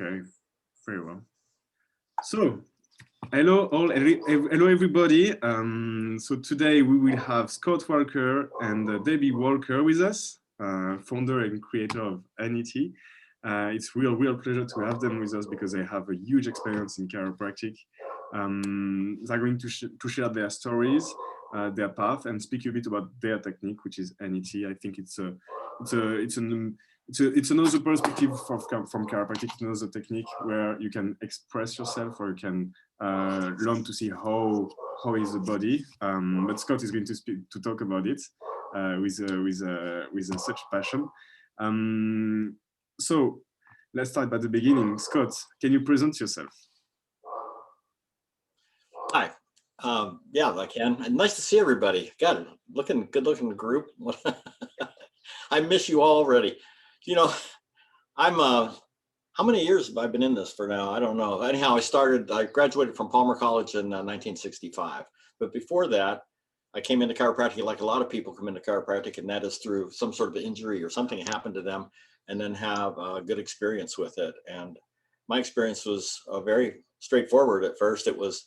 Okay, very well. So, hello all, hello everybody. So today we will have Scott Walker and Debbie Walker with us, founder and creator of N.E.T. It's real pleasure to have them with us because they have a huge experience in chiropractic. They're going to share their stories, their path, and speak a bit about their technique, which is N.E.T. I think it's another perspective from chiropractic, another technique where you can express yourself, or you can learn to see how is the body. But Scott is going to talk about it with such passion. So let's start by the beginning. Scott, can you present yourself? Hi. Yeah, I can. And nice to see everybody. God, good looking group. I miss you all already. You know, I'm how many years have I been in this for now? I don't know. Anyhow, I graduated from Palmer College in 1965. But before that, I came into chiropractic like a lot of people come into chiropractic, and that is through some sort of injury or something happened to them, and then have a good experience with it. And my experience was very straightforward at first. It was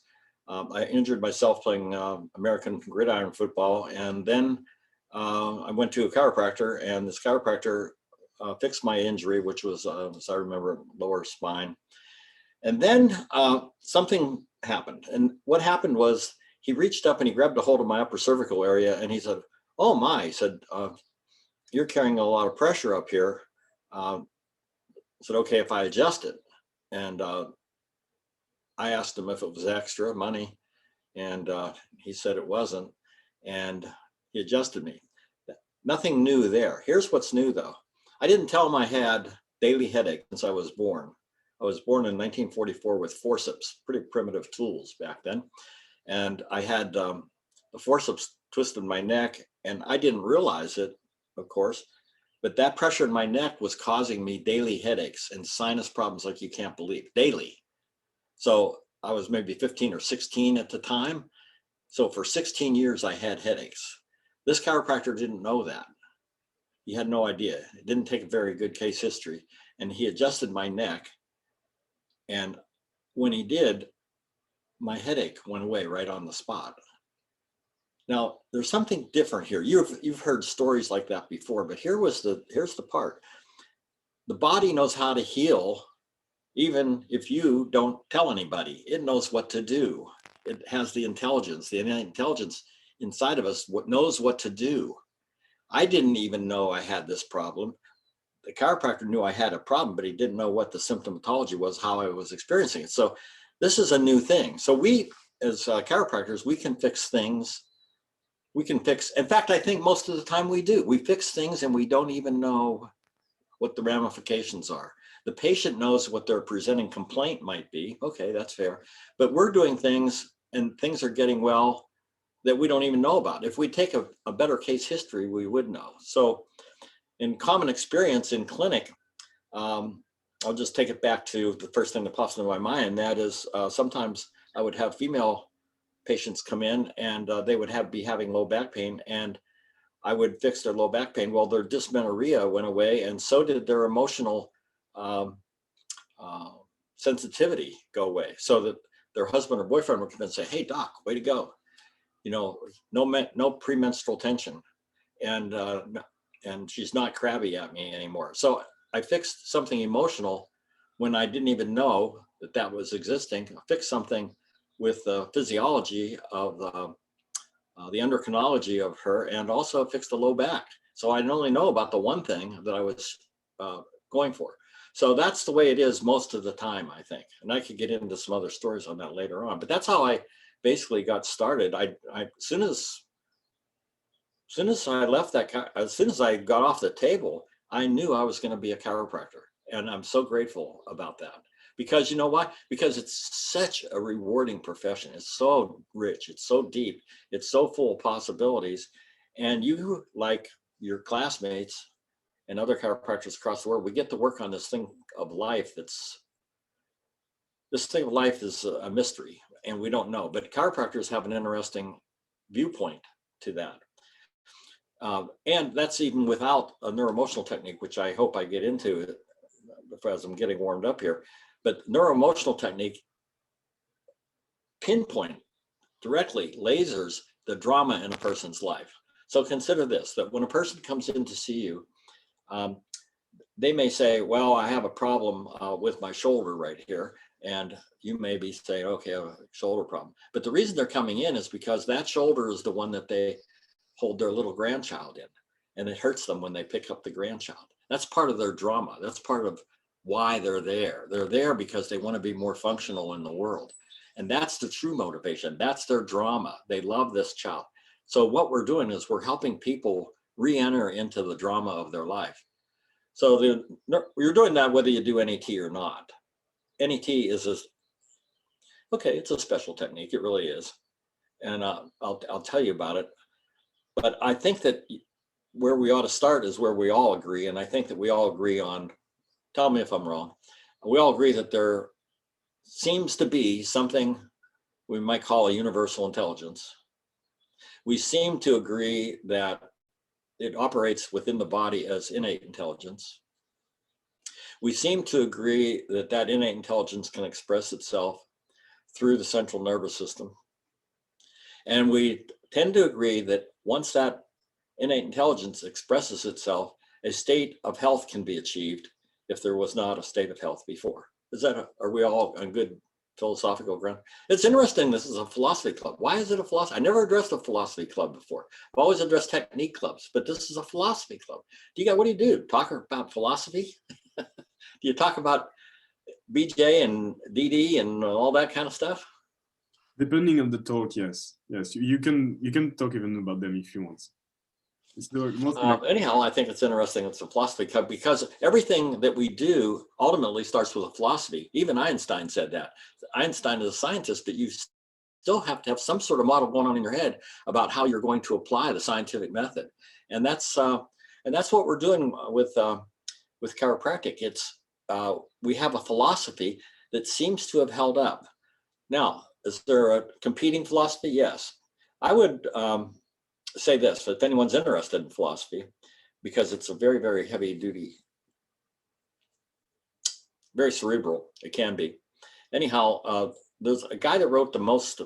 I injured myself playing American gridiron football, and then I went to a chiropractor, and this chiropractor fixed my injury, which was, as I remember, lower spine. And then something happened. And what happened was he reached up and he grabbed a hold of my upper cervical area, and he said, "Oh my," he said, "you're carrying a lot of pressure up here." I said, "Okay, if I adjust it." And I asked him if it was extra money, and he said it wasn't, and he adjusted me. Nothing new there. Here's what's new though. I didn't tell him I had daily headache since I was born. I was born in 1944 with forceps, pretty primitive tools back then. And I had the forceps twisted my neck, and I didn't realize it, of course, but that pressure in my neck was causing me daily headaches and sinus problems like you can't believe, daily. So I was maybe 15 or 16 at the time. So for 16 years, I had headaches. This chiropractor didn't know that. He had no idea. It didn't take a very good case history. And he adjusted my neck. And when he did, my headache went away right on the spot. Now, there's something different here. You've heard stories like that before, but here's the part. The body knows how to heal, even if you don't tell anybody. It knows what to do. It has the intelligence inside of us knows what to do. I didn't even know I had this problem. The chiropractor knew I had a problem, but he didn't know what the symptomatology was, how I was experiencing it. So this is a new thing. So we, as chiropractors, we can fix things. In fact, I think most of the time we do. We fix things and we don't even know what the ramifications are. The patient knows what their presenting complaint might be. Okay, that's fair. But we're doing things and things are getting well that we don't even know about. If we take a better case history, we would know. So in common experience in clinic, I'll just take it back to the first thing that pops into my mind, and that is sometimes I would have female patients come in, and they would be having low back pain, and I would fix their low back pain. Well, their dysmenorrhea went away, and so did their emotional sensitivity go away, so that their husband or boyfriend would come in and say, "Hey doc, way to go. You know, no premenstrual tension, and she's not crabby at me anymore." So I fixed something emotional when I didn't even know that was existing. I fixed something with the physiology of the endocrinology of her, and also fixed the low back. So I only know about the one thing that I was going for. So that's the way it is most of the time, I think. And I could get into some other stories on that later on, but that's how I basically got started. As soon as I left as soon as I got off the table, I knew I was going to be a chiropractor. And I'm so grateful about that. Because you know why? Because it's such a rewarding profession. It's so rich, it's so deep, it's so full of possibilities. And you, like your classmates and other chiropractors across the world, we get to work on this thing of life this thing of life is a mystery, and we don't know. But chiropractors have an interesting viewpoint to that. And that's even without a neuroemotional technique, which I hope I get into. The as I'm getting warmed up here, but neuroemotional technique pinpoint directly lasers the drama in a person's life. So consider this, that when a person comes in to see you, they may say, well, I have a problem with my shoulder right here. And you may be saying, okay, I have a shoulder problem. But the reason they're coming in is because that shoulder is the one that they hold their little grandchild in. And it hurts them when they pick up the grandchild. That's part of their drama. That's part of why they're there. They're there because they want to be more functional in the world. And that's the true motivation. That's their drama. They love this child. So what we're doing is we're helping people re-enter into the drama of their life. So you're doing that whether you do N.E.T or not. N.E.T is it's a special technique. It really is. And I'll tell you about it. But I think that where we ought to start is where we all agree. And I think that we all agree on, tell me if I'm wrong, we all agree that there seems to be something we might call a universal intelligence. We seem to agree that it operates within the body as innate intelligence. We seem to agree that that innate intelligence can express itself through the central nervous system. And we tend to agree that once that innate intelligence expresses itself, a state of health can be achieved if there was not a state of health before. Are we all on good philosophical ground? It's interesting, this is a philosophy club. Why is it a philosophy? I never addressed a philosophy club before. I've always addressed technique clubs, but this is a philosophy club. What do you do? Talk about philosophy? Do you talk about BJ and DD and all that kind of stuff? Depending on the talk, yes. Yes, you can talk even about them if you want. It's the most anyhow, I think it's interesting. It's a philosophy club because everything that we do ultimately starts with a philosophy. Even Einstein said that. Einstein is a scientist, but you still have to have some sort of model going on in your head about how you're going to apply the scientific method. And that's what we're doing with chiropractic. We have a philosophy that seems to have held up. Now, is there a competing philosophy? Yes. I would say this, if anyone's interested in philosophy, because it's a very, very heavy duty, very cerebral, it can be. Anyhow, there's a guy that wrote the most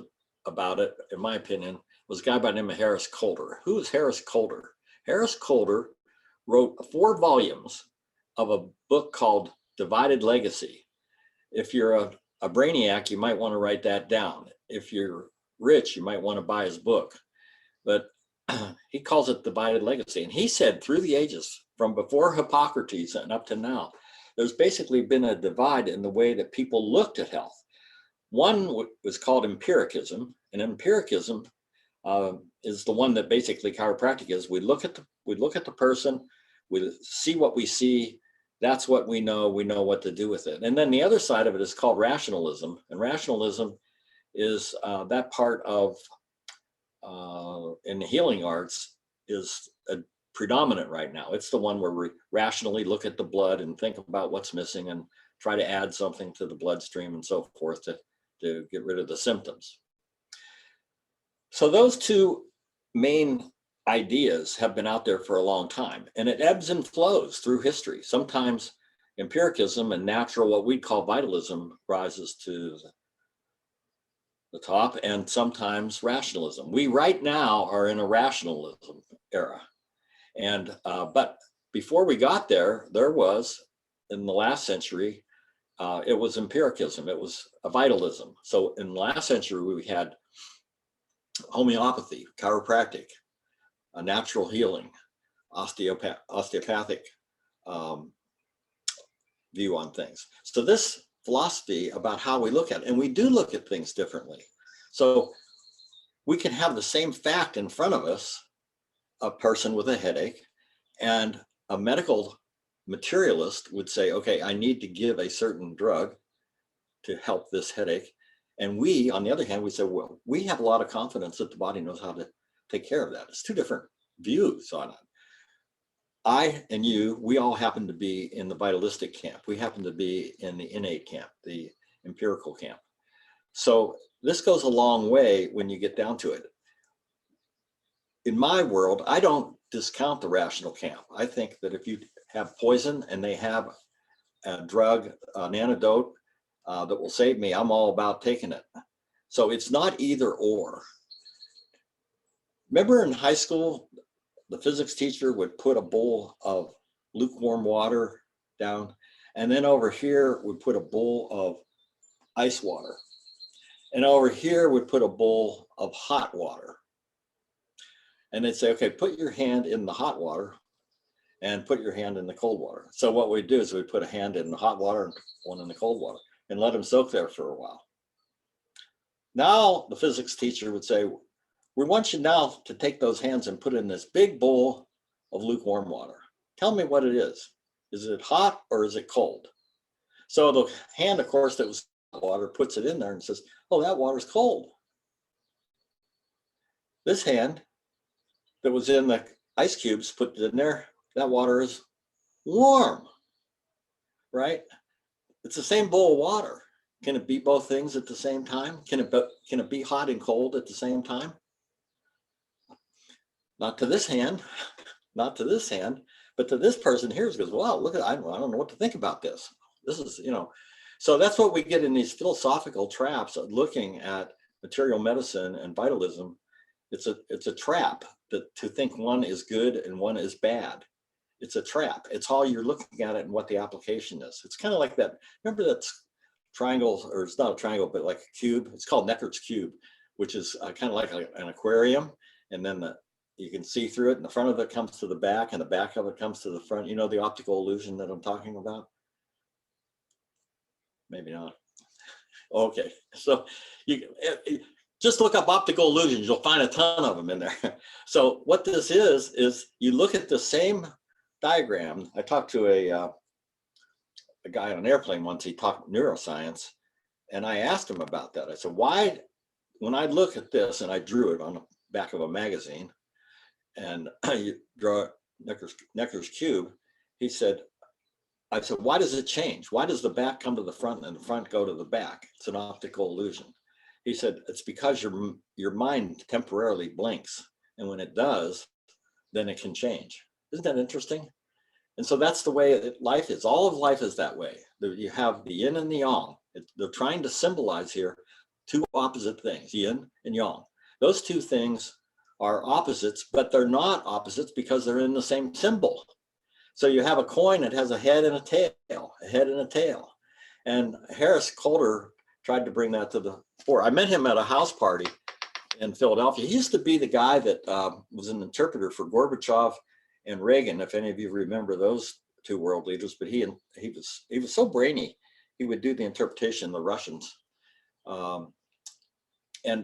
about it, in my opinion, was a guy by the name of Harris Coulter. Who is Harris Coulter? Harris Coulter wrote 4 volumes of a book called Divided Legacy. If you're a brainiac, you might want to write that down. If you're rich, you might want to buy his book. But he calls it Divided Legacy. And he said through the ages, from before Hippocrates and up to now, there's basically been a divide in the way that people looked at health. One was called empiricism, and empiricism is the one that basically chiropractic is. We look at the person, we see what we see, that's what we know what to do with it. And then the other side of it is called rationalism, and rationalism is that part of in the healing arts is predominant right now. It's the one where we rationally look at the blood and think about what's missing and try to add something to the bloodstream and so forth to get rid of the symptoms. So those 2 main ideas have been out there for a long time, and it ebbs and flows through history. Sometimes empiricism and natural, what we call vitalism, rises to the top, and sometimes rationalism. We right now are in a rationalism era. And but before we got there was, in the last century, it was empiricism, it was a vitalism. So in the last century, we had homeopathy, chiropractic, natural healing, osteopathic view on things. So this philosophy about how we look at it, and we do look at things differently. So we can have the same fact in front of us, a person with a headache, and a medical materialist would say, okay, I need to give a certain drug to help this headache. And we, on the other hand, we say, well, we have a lot of confidence that the body knows how to take care of that. It's 2 different views on it. I and you, we all happen to be in the vitalistic camp. We happen to be in the innate camp, the empirical camp. So this goes a long way when you get down to it. In my world, I don't discount the rational camp. I think that if you have poison and they have a drug, an antidote that will save me, I'm all about taking it. So it's not either or. Remember in high school, the physics teacher would put a bowl of lukewarm water down, and then over here would put a bowl of ice water. And over here would put a bowl of hot water. And they'd say, okay, put your hand in the hot water and put your hand in the cold water. So what we'd do is we'd put a hand in the hot water and one in the cold water and let them soak there for a while. Now the physics teacher would say, we want you now to take those hands and put in this big bowl of lukewarm water. Tell me what it is. Is it hot or is it cold? So the hand, of course, that was hot water puts it in there and says, oh, that water's cold. This hand that was in the ice cubes, put it in there, that water is warm, right? It's the same bowl of water. Can it be both things at the same time? Can it be hot and cold at the same time? Not to this hand, not to this hand, but to this person here goes, wow, look at, I don't know what to think about this. This is, so that's what we get in these philosophical traps of looking at material medicine and vitalism. It's a trap to think one is good and one is bad. It's a trap. It's how you're looking at it and what the application is. It's kind of like that. Remember that triangle, or it's not a triangle, but like a cube. It's called Necker's cube, which is kind of like an aquarium. And then you can see through it, and the front of it comes to the back, and the back of it comes to the front. You know the optical illusion that I'm talking about? Maybe not. Okay, so you just look up optical illusions. You'll find a ton of them in there. So what this is you look at the same diagram. I talked to a guy on an airplane once. He talked neuroscience, and I asked him about that. I said, why, when I look at this, and I drew it on the back of a magazine, and you draw Necker's cube, I said, why does it change? Why does the back come to the front and the front go to the back? It's an optical illusion. He said, it's because your mind temporarily blinks. And when it does, then it can change. Isn't that interesting? And so that's the way life is. All of life is that way. You have the yin and the yang. They're trying to symbolize here two opposite things, yin and yang. Those two things are opposites, but they're not opposites because they're in the same symbol. So you have a coin that has a head and a tail, a head and a tail. And Harris Coulter tried to bring that to the fore. I met him at a house party in Philadelphia. He used to be the guy that was an interpreter for Gorbachev and Reagan, if any of you remember those two world leaders. But he was so brainy, he would do the interpretation, the Russians. Then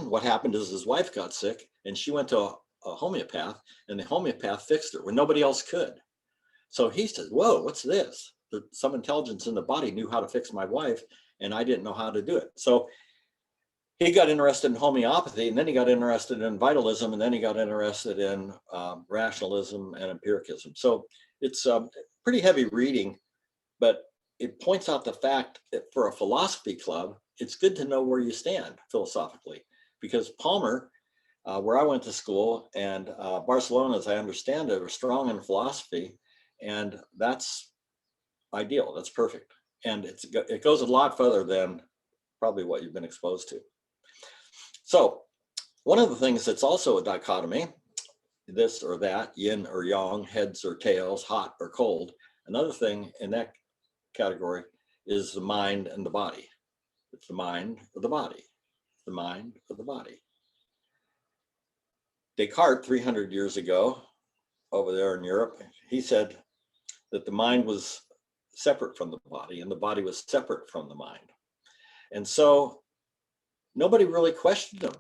what happened is his wife got sick, and she went to a homeopath, and the homeopath fixed her when nobody else could. So he said, whoa, what's this? Some intelligence in the body knew how to fix my wife, and I didn't know how to do it. So he got interested in homeopathy, and then he got interested in vitalism, and then he got interested in rationalism and empiricism. So it's pretty heavy reading, but it points out the fact that for a philosophy club, it's good to know where you stand philosophically, because Palmer, where I went to school, and Barcelona, as I understand it, are strong in philosophy, and that's ideal. That's perfect. And it goes a lot further than probably what you've been exposed to. So one of the things that's also a dichotomy, this or that, yin or yang, heads or tails, hot or cold. Another thing in that category is the mind and the body. It's the mind or the body, the mind or the body. Descartes, 300 years ago, over there in Europe, he said that the mind was separate from the body and the body was separate from the mind. And so nobody really questioned him.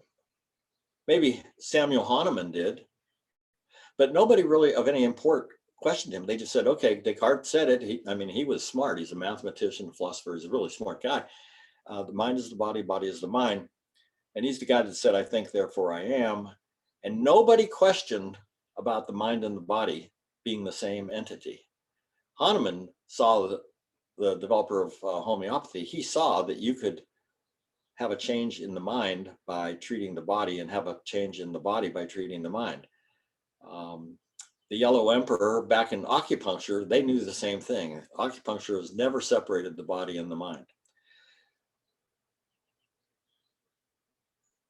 Maybe Samuel Hahnemann did, but nobody really of any import questioned him. They just said, okay, Descartes said it. He was smart. He's a mathematician, a philosopher. He's a really smart guy. The mind is the body, body is the mind. And he's the guy that said, I think, therefore I am. And nobody questioned about the mind and the body being the same entity. Hahnemann saw the developer of homeopathy. He saw that you could have a change in the mind by treating the body and have a change in the body by treating the mind. the Yellow Emperor back in acupuncture, they knew the same thing. Acupuncture has never separated the body and the mind.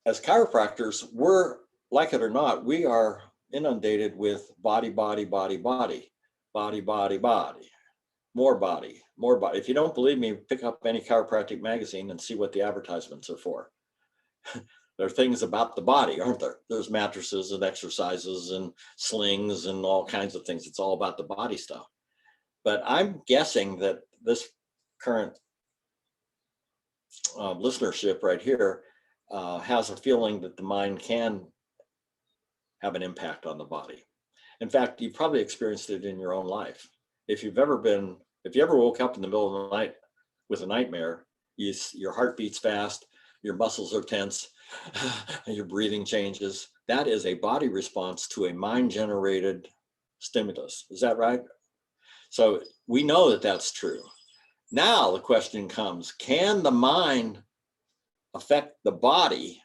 As chiropractors, we're, like it or not, we are inundated with body, body, body, body, body, body, body, more body, more body. If you don't believe me, pick up any chiropractic magazine and see what the advertisements are for. There are things about the body, aren't there? There's mattresses and exercises and slings and all kinds of things. It's all about the body stuff. But I'm guessing that this current listenership right here has a feeling that the mind can have an impact on the body. In fact, you probably experienced it in your own life. If you ever woke up in the middle of the night with a nightmare, your heart beats fast, your muscles are tense, your breathing changes. That is a body response to a mind-generated stimulus. Is that right? So we know that that's true. Now the question comes, can the mind affect the body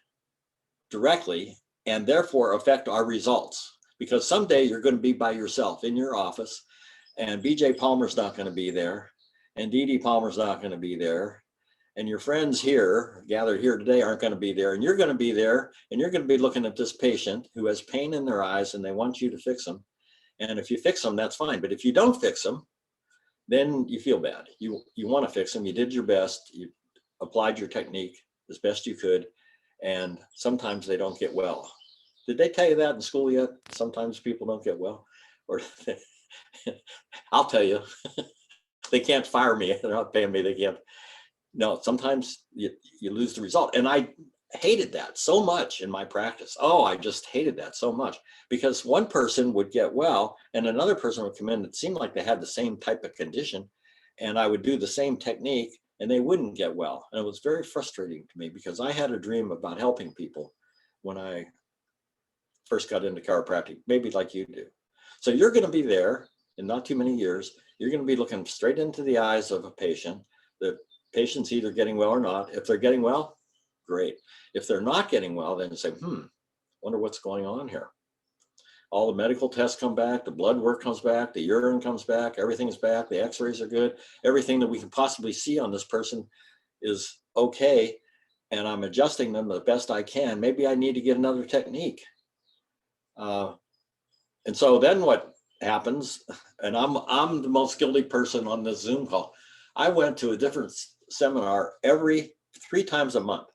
directly and therefore affect our results? Because someday you're going to be by yourself in your office and BJ Palmer's not going to be there and Dee Dee Palmer's not going to be there and your friends here gathered here today aren't going to be there, and you're going to be there and you're going to be looking at this patient who has pain in their eyes and they want you to fix them. And if you fix them, that's fine. But if you don't fix them, then you feel bad. You want to fix them. You did your best. You applied your technique as best you could. And sometimes they don't get well. Did they tell you that in school yet? Sometimes people don't get well. Or I'll tell you, they can't fire me. They're not paying me. They can't. No, sometimes you lose the result. And I hated that so much in my practice. Oh, I just hated that so much because one person would get well and another person would come in that seemed like they had the same type of condition. And I would do the same technique and they wouldn't get well. And it was very frustrating to me because I had a dream about helping people when I first got into chiropractic, maybe like you do. So you're going to be there in not too many years. You're going to be looking straight into the eyes of a patient. The patient's either getting well or not. If they're getting well, great. If they're not getting well, then you say, wonder what's going on here. All the medical tests come back, the blood work comes back, the urine comes back, everything's back, the x-rays are good. Everything that we can possibly see on this person is okay. And I'm adjusting them the best I can. Maybe I need to get another technique. And so then what happens, and I'm the most guilty person on this Zoom call. I went to a different seminar three times a month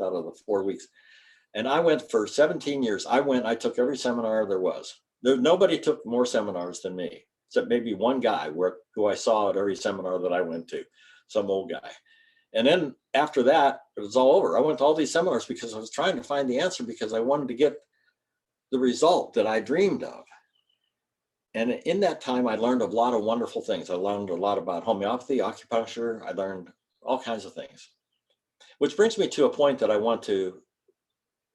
out of the 4 weeks. And I went for 17 years. I took every seminar there was. Nobody took more seminars than me, except maybe one guy who I saw at every seminar that I went to, some old guy. And then after that, it was all over. I went to all these seminars because I was trying to find the answer because I wanted to get the result that I dreamed of. And in that time, I learned a lot of wonderful things. I learned a lot about homeopathy, acupuncture. I learned all kinds of things, which brings me to a point that I want to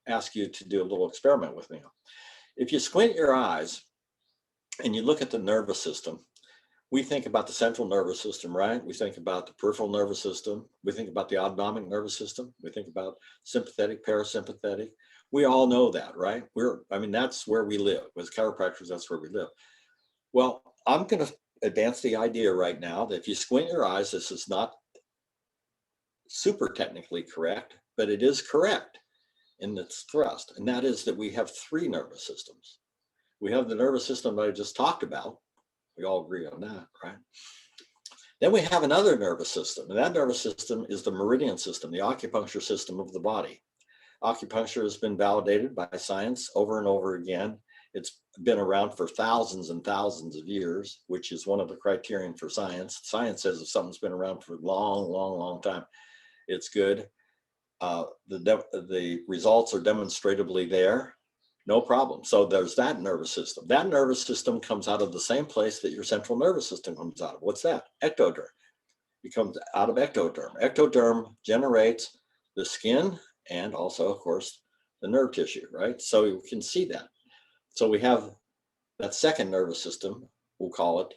ask you to do a little experiment with me. If you squint your eyes and you look at the nervous system, we think about the central nervous system, right? We think about the peripheral nervous system. We think about the autonomic nervous system. We think about sympathetic, parasympathetic. We all know that, right? That's where we live. As chiropractors, that's where we live. Well, I'm going to advance the idea right now that if you squint your eyes, this is not super technically correct, but it is correct in its thrust. And that is that we have three nervous systems. We have the nervous system that I just talked about. We all agree on that, right? Then we have another nervous system, and that nervous system is the meridian system, the acupuncture system of the body. Acupuncture has been validated by science over and over again. It's been around for thousands and thousands of years, which is one of the criterion for science. Science says if something's been around for a long, long, long time, it's good. The results are demonstrably there, no problem. So there's that nervous system. That nervous system comes out of the same place that your central nervous system comes out of. What's that? Ectoderm. It comes out of ectoderm. Ectoderm generates the skin and also, of course, the nerve tissue, right? So you can see that. So we have that second nervous system, we'll call it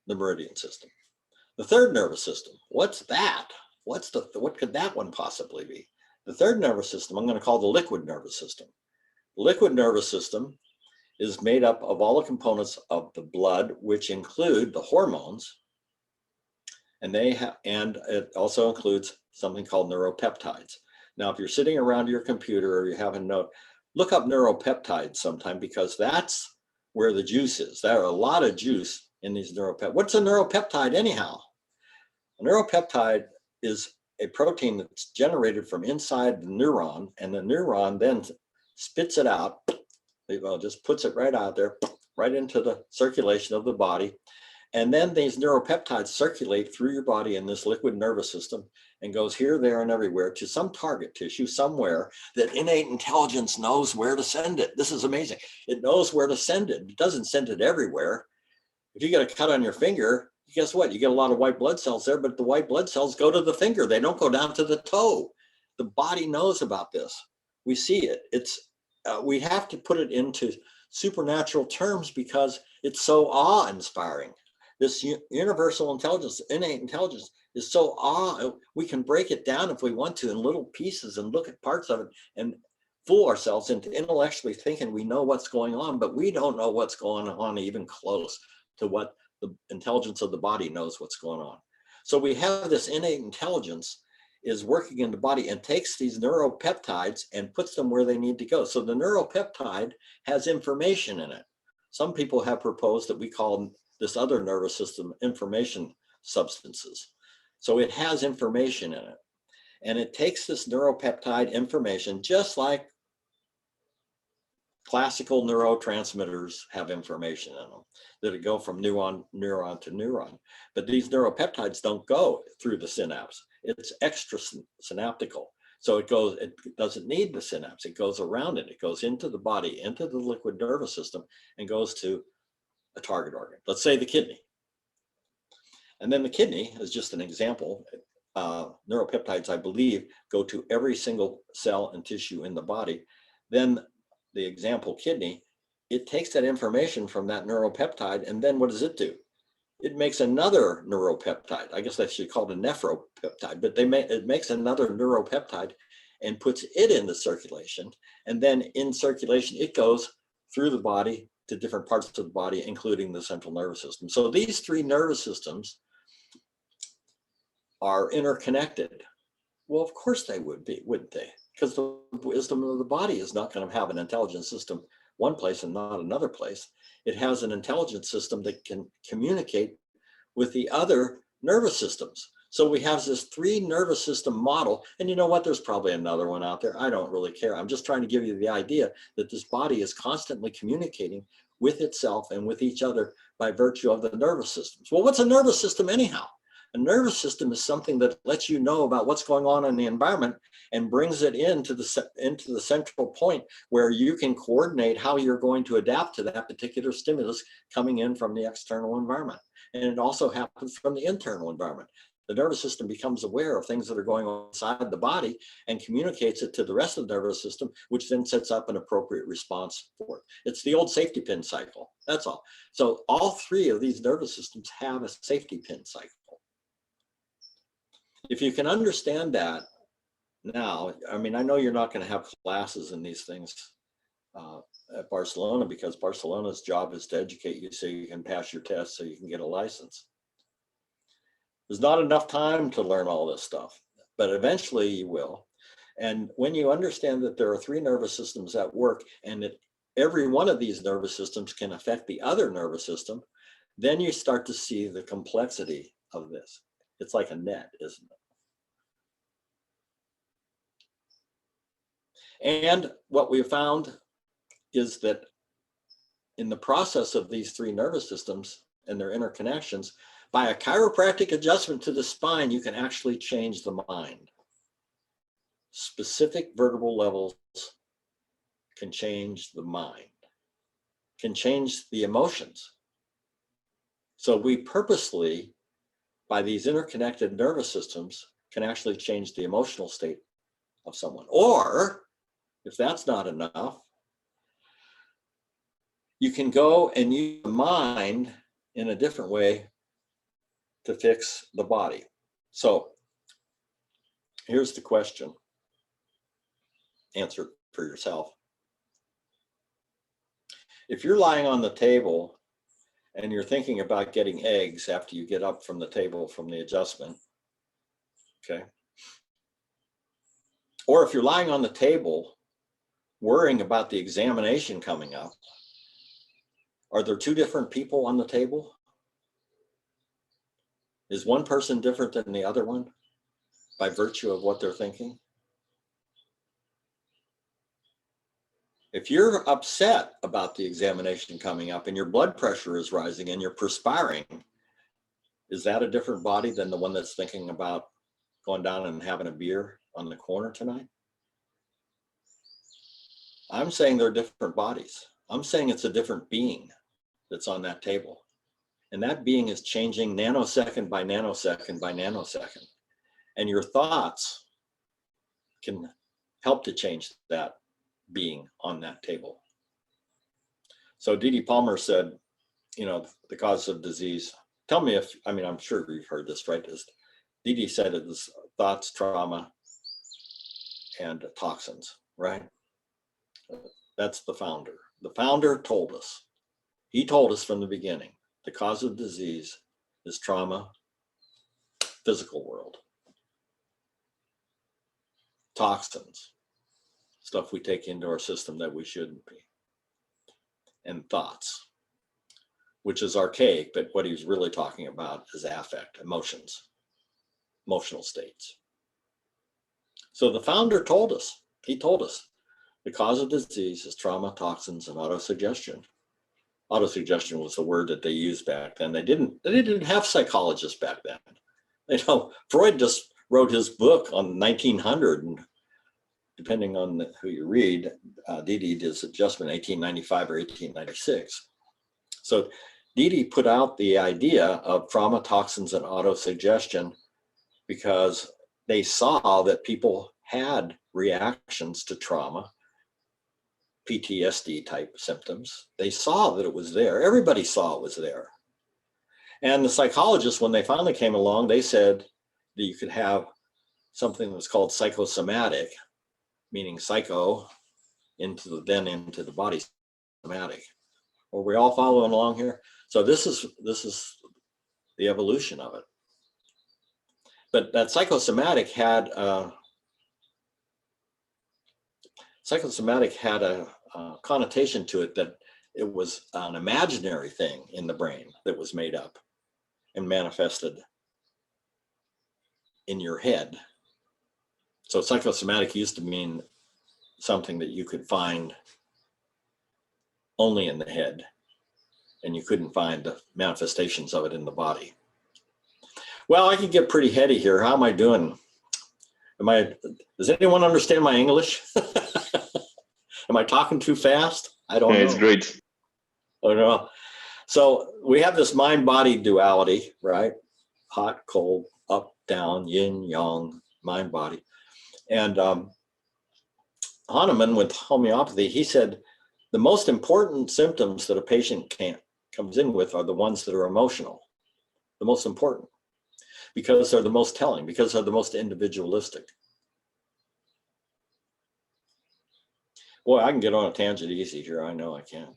the meridian system. The third nervous system, what's that? What could that one possibly be? The third nervous system, I'm going to call the liquid nervous system. The liquid nervous system is made up of all the components of the blood, which include the hormones, and it also includes something called neuropeptides. Now, if you're sitting around your computer or you have a note, look up neuropeptides sometime, because that's where the juice is. There are a lot of juice in these neuropeptides. What's a neuropeptide anyhow? A neuropeptide is a protein that's generated from inside the neuron, and the neuron then spits it out, just puts it right out there, right into the circulation of the body. And then these neuropeptides circulate through your body in this liquid nervous system and goes here, there, and everywhere to some target tissue somewhere that innate intelligence knows where to send it. This is amazing. It knows where to send it. It doesn't send it everywhere. If you get a cut on your finger, guess what? You get a lot of white blood cells there, but the white blood cells go to the finger. They don't go down to the toe. The body knows about this. We see it. We have to put it into supernatural terms because it's so awe-inspiring. This universal intelligence, innate intelligence, is so we can break it down if we want to in little pieces and look at parts of it and fool ourselves into intellectually thinking we know what's going on, but we don't know what's going on even close to what the intelligence of the body knows what's going on. So we have this innate intelligence is working in the body and takes these neuropeptides and puts them where they need to go. So the neuropeptide has information in it. Some people have proposed that we call this other nervous system information substances. So it has information in it. And it takes this neuropeptide information, just like classical neurotransmitters have information in them that go from neuron to neuron. But these neuropeptides don't go through the synapse. It's extra synaptical. So it doesn't need the synapse. It goes around it. It goes into the body, into the liquid nervous system, and goes to a target organ. Let's say the kidney. And then the kidney is just an example. Neuropeptides, I believe, go to every single cell and tissue in the body. Then the example kidney, it takes that information from that neuropeptide, and then what does it do? It makes another neuropeptide. I guess I should call it a nephropeptide, but it makes another neuropeptide and puts it into circulation. And then in circulation, it goes through the body to different parts of the body, including the central nervous system. So these three nervous systems are interconnected. Well, of course they would be, wouldn't they? Because the wisdom of the body is not going to have an intelligence system one place and not another place. It has an intelligence system that can communicate with the other nervous systems. So we have this three nervous system model. And you know what? There's probably another one out there. I don't really care. I'm just trying to give you the idea that this body is constantly communicating with itself and with each other by virtue of the nervous systems. Well, what's a nervous system anyhow? A nervous system is something that lets you know about what's going on in the environment and brings it into the central point where you can coordinate how you're going to adapt to that particular stimulus coming in from the external environment. And it also happens from the internal environment. The nervous system becomes aware of things that are going on inside the body and communicates it to the rest of the nervous system, which then sets up an appropriate response for it. It's the old safety pin cycle. That's all. So all three of these nervous systems have a safety pin cycle. If you can understand that now, I mean, I know you're not going to have classes in these things at Barcelona, because Barcelona's job is to educate you so you can pass your test so you can get a license. There's not enough time to learn all this stuff, but eventually you will. And when you understand that there are three nervous systems at work and that every one of these nervous systems can affect the other nervous system, then you start to see the complexity of this. It's like a net, isn't it? And what we found is that in the process of these three nervous systems and their interconnections, by a chiropractic adjustment to the spine, you can actually change the mind. Specific vertebral levels can change the mind, can change the emotions. So we purposely, by these interconnected nervous systems, can actually change the emotional state of someone. Or if that's not enough, you can go and use the mind in a different way to fix the body. So here's the question. Answer for yourself. if you're lying on the table and you're thinking about getting eggs after you get up from the table from the adjustment, okay? Or if you're lying on the table worrying about the examination coming up, are there two different people on the table? Is one person different than the other one by virtue of what they're thinking? If you're upset about the examination coming up and your blood pressure is rising and you're perspiring, is that a different body than the one that's thinking about going down and having a beer on the corner tonight? I'm saying they're different bodies. I'm saying it's a different being that's on that table. And that being is changing nanosecond by nanosecond by nanosecond. And your thoughts can help to change that being on that table. So N.E.T. Palmer said, you know, the cause of disease, tell me if, I mean, I'm sure you've heard this, right? N.E.T. said it was thoughts, trauma, and toxins, right? That's the founder. The founder told us, he told us from the beginning, the cause of disease is trauma, physical world. Toxins, stuff we take into our system that we shouldn't be. And thoughts, which is archaic, but what he's really talking about is affect, emotions, emotional states. So the founder told us, he told us, the cause of disease is trauma, toxins, and autosuggestion. Autosuggestion was the word that they used back then. They didn't have psychologists back then. You know, Freud just wrote his book on 1900, and depending on who you read, N.E.T. did his adjustment in 1895 or 1896. So N.E.T. put out the idea of trauma, toxins, and autosuggestion because they saw that people had reactions to trauma, PTSD type symptoms. They saw that it was there. Everybody saw it was there. And the psychologists, when they finally came along, they said that you could have something that was called psychosomatic, meaning psycho into the body, somatic. Are we all following along here? So this is the evolution of it. But that psychosomatic had a connotation to it that it was an imaginary thing in the brain that was made up and manifested in your head. So psychosomatic used to mean something that you could find only in the head, and you couldn't find the manifestations of it in the body. Well, I can get pretty heady here. How am I doing? Does anyone understand my English? Am I talking too fast? I don't know. It's great. Oh, no. So we have this mind-body duality, right? Hot, cold, up, down, yin, yang, mind-body. And Hahnemann with homeopathy, he said, the most important symptoms that a patient comes in with are the ones that are emotional, the most important, because they're the most telling, because they're the most individualistic. Boy, I can get on a tangent easy here. I know I can.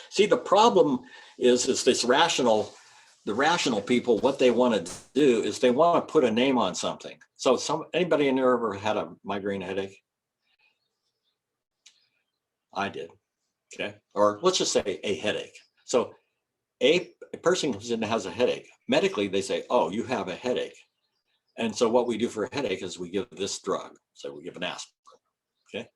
See, the problem is the rational people, what they want to do is they want to put a name on something. So anybody in there ever had a migraine headache? I did, okay? Or let's just say a headache. So a person comes in and has a headache. Medically, they say, oh, you have a headache. And so what we do for a headache is we give this drug. So we give an aspirin, okay?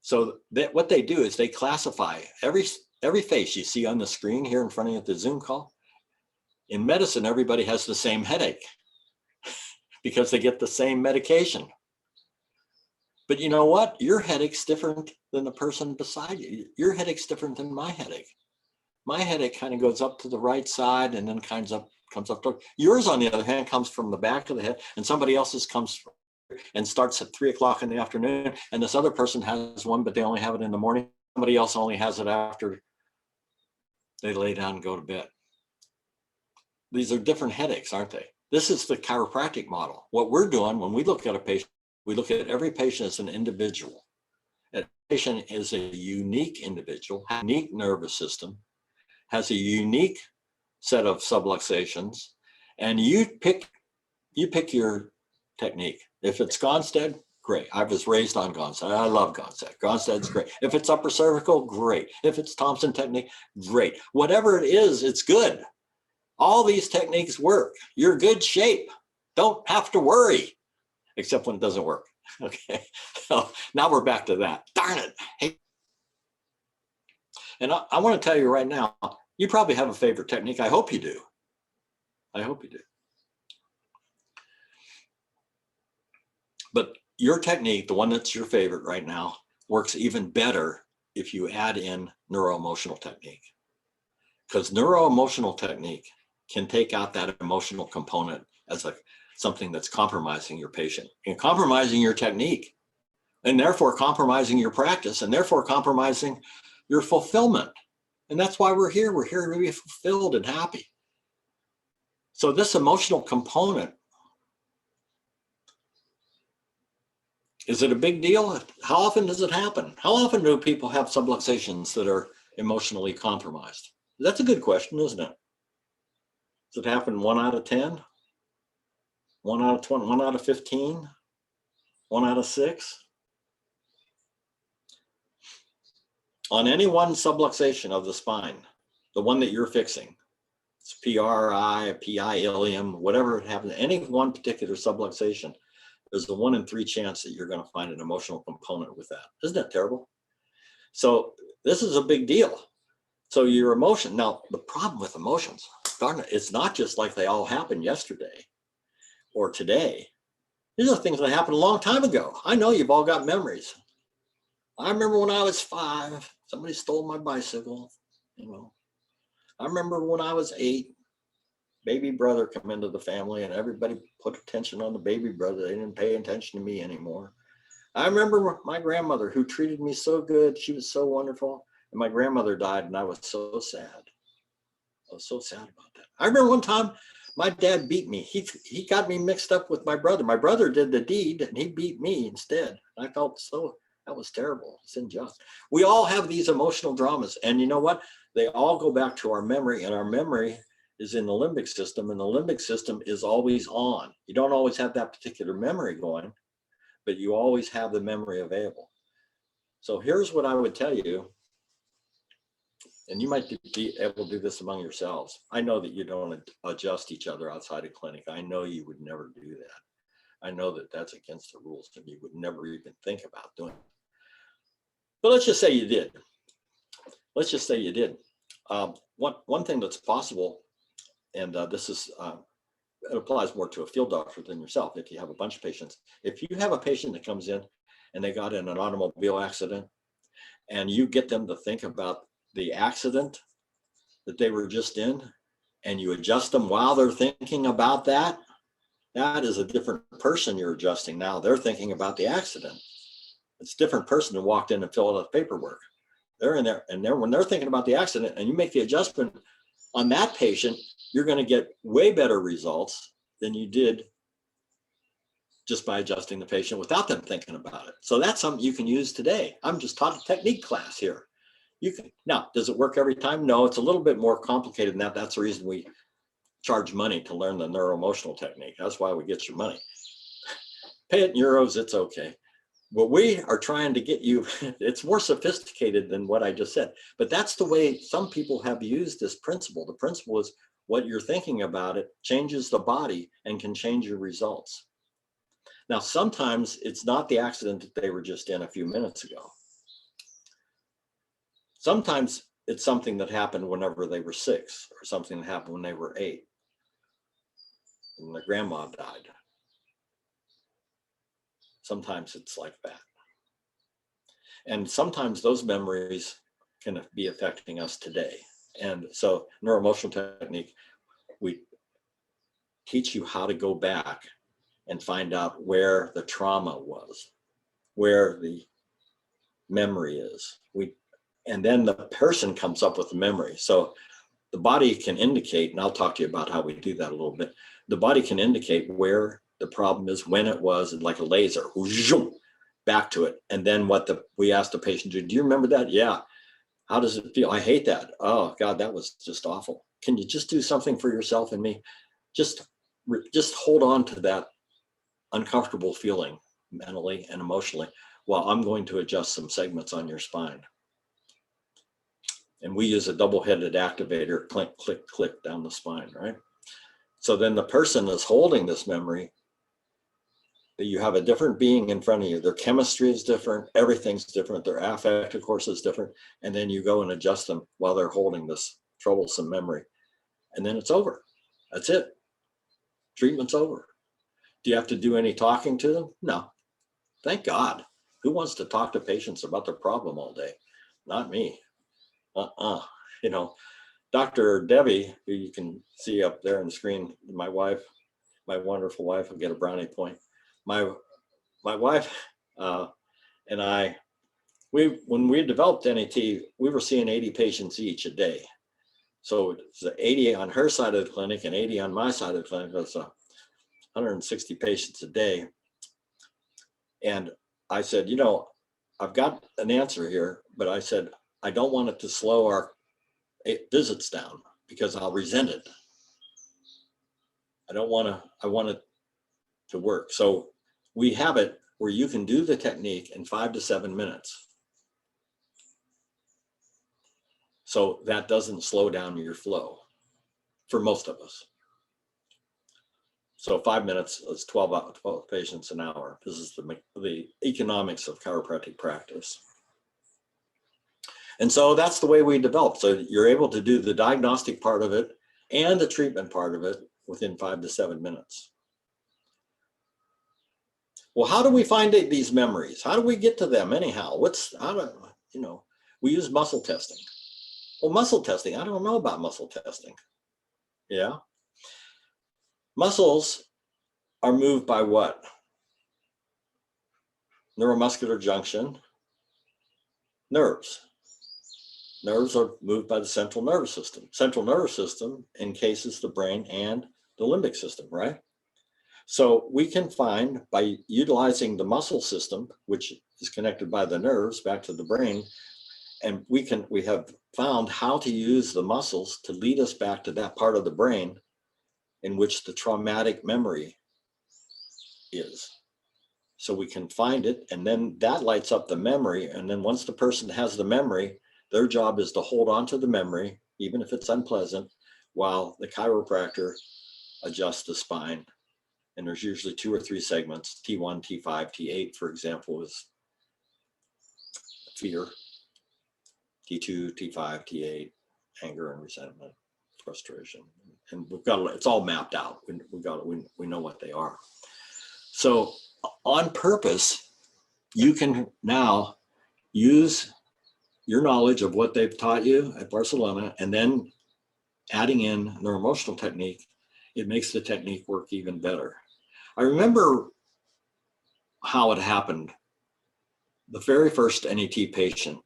So what they do is they classify every face you see on the screen here in front of you at the Zoom call. In medicine, everybody has the same headache because they get the same medication. But you know what? Your headache's different than the person beside you. Your headache's different than my headache. My headache kind of goes up to the right side and then comes up to yours, on the other hand, comes from the back of the head, and somebody else's comes and starts at 3 o'clock in the afternoon. And this other person has one, but they only have it in the morning. Somebody else only has it after they lay down and go to bed. These are different headaches, aren't they? This is the chiropractic model. What we're doing when we look at a patient, we look at every patient as an individual. And patient is a unique individual, has a unique nervous system, has a unique set of subluxations, and you pick your technique. If it's Gonstead, great. I was raised on Gonstead. I love Gonstead. Gonstead's great. If it's upper cervical, great. If it's Thompson technique, great. Whatever it is, it's good. All these techniques work. You're in good shape. Don't have to worry, except when it doesn't work. Okay, so now we're back to that. Darn it. Hey. And I want to tell you right now, you probably have a favorite technique. I hope you do. I hope you do. But your technique, the one that's your favorite right now, works even better if you add in neuro-emotional technique. Because neuro-emotional technique can take out that emotional component as something that's compromising your patient and compromising your technique, and therefore compromising your practice, and therefore compromising your fulfillment. And that's why we're here. We're here to be fulfilled and happy. So this emotional component, is it a big deal? How often does it happen? How often do people have subluxations that are emotionally compromised? That's a good question, isn't it? Does it happen 1 out of 10? 1 out of 20, 1 out of 15, 1 out of 6? On any one subluxation of the spine, the one that you're fixing, it's PRI, PI ilium, whatever it happens, any one particular subluxation, there's a 1 in 3 chance that you're going to find an emotional component with that. Isn't that terrible? So this is a big deal. So your emotion, now the problem with emotions, darn it, it's not just like they all happened yesterday or today. These are things that happened a long time ago. I know you've all got memories. I remember when I was 5, somebody stole my bicycle, you know. I remember when I was 8, baby brother come into the family and everybody put attention on the baby brother. They didn't pay attention to me anymore. I remember my grandmother who treated me so good. She was so wonderful. And my grandmother died and I was so sad. I was so sad about that. I remember one time my dad beat me. He got me mixed up with my brother. My brother did the deed and he beat me instead. I felt so, that was terrible. It's unjust. We all have these emotional dramas. And you know what? They all go back to our memory, and our memory is in the limbic system, and the limbic system is always on. You don't always have that particular memory going, but you always have the memory available. So here's what I would tell you, and you might be able to do this among yourselves. I know that you don't adjust each other outside of clinic. I know you would never do that. I know that that's against the rules and you would never even think about doing it. But let's just say you did. Let's just say you did. One thing that's possible, and this is, it applies more to a field doctor than yourself. If you have a bunch of patients, if you have a patient that comes in and they got in an automobile accident and you get them to think about the accident that they were just in and you adjust them while they're thinking about that, that is a different person you're adjusting now. They're thinking about the accident. It's a different person who walked in and filled out the paperwork. They're in there, and when they're thinking about the accident and you make the adjustment on that patient, you're going to get way better results than you did just by adjusting the patient without them thinking about it. So that's something you can use today. I'm just taught a technique class here. You can, now, does it work every time? No, it's a little bit more complicated than that. That's the reason we charge money to learn the neuro-emotional technique. That's why we get your money. Pay it in euros, it's okay. What we are trying to get you, it's more sophisticated than what I just said, but that's the way some people have used this principle. The principle is what you're thinking about it changes the body and can change your results. Now, sometimes it's not the accident that they were just in a few minutes ago. Sometimes it's something that happened whenever they were 6 or something that happened when they were 8 and their grandma died. Sometimes it's like that. And sometimes those memories can be affecting us today. And so neuro-emotional technique, we teach you how to go back and find out where the trauma was, where the memory is. And then the person comes up with the memory. So the body can indicate, and I'll talk to you about how we do that a little bit. The body can indicate where the problem is, when it was, like a laser. back to it. And then we asked the patient, do you remember that? Yeah. How does it feel? I hate that. Oh God, that was just awful. Can you just do something for yourself and me? Just hold on to that uncomfortable feeling mentally and emotionally while I'm going to adjust some segments on your spine. And we use a double-headed activator, click, click, click down the spine, right? So then the person is holding this memory. You have a different being in front of you. Their chemistry is different. Everything's different. Their affect, of course, is different. And then you go and adjust them while they're holding this troublesome memory. And then it's over. That's it. Treatment's over. Do you have to do any talking to them? No. Thank God. Who wants to talk to patients about their problem all day? Not me. You know, Dr. Debbie, who you can see up there on the screen, my wife, my wonderful wife, I'll get a brownie point. My wife and I, when we developed N.E.T, we were seeing 80 patients each a day. So it's 80 on her side of the clinic and 80 on my side of the clinic. That's 160 patients a day. And I said, you know, I've got an answer here, but I said, I don't want it to slow our visits down because I'll resent it. I want it to work. So we have it where you can do the technique in 5 to 7 minutes. So that doesn't slow down your flow for most of us. So 5 minutes is 12 patients an hour. This is the economics of chiropractic practice. And so that's the way we developed. So you're able to do the diagnostic part of it and the treatment part of it within 5 to 7 minutes. Well, how do we find these memories? How do we get to them anyhow? We use muscle testing. Well, muscle testing, I don't know about muscle testing. Yeah. Muscles are moved by what? Neuromuscular junction, nerves. Nerves are moved by the central nervous system. Central nervous system encases the brain and the limbic system, right? So we can find by utilizing the muscle system, which is connected by the nerves back to the brain, and we have found how to use the muscles to lead us back to that part of the brain in which the traumatic memory is. So we can find it, and then that lights up the memory. And then once the person has the memory, their job is to hold on to the memory, even if it's unpleasant, while the chiropractor adjusts the spine. And there's usually 2 or 3 segments. T1, T5, T8, for example, is fear. T2, T5, T8, anger and resentment, frustration. And it's all mapped out. We know what they are. So on purpose, you can now use your knowledge of what they've taught you at Barcelona, and then adding in Neuroemotional Technique, it makes the technique work even better. I remember how it happened. The very first N.E.T patient,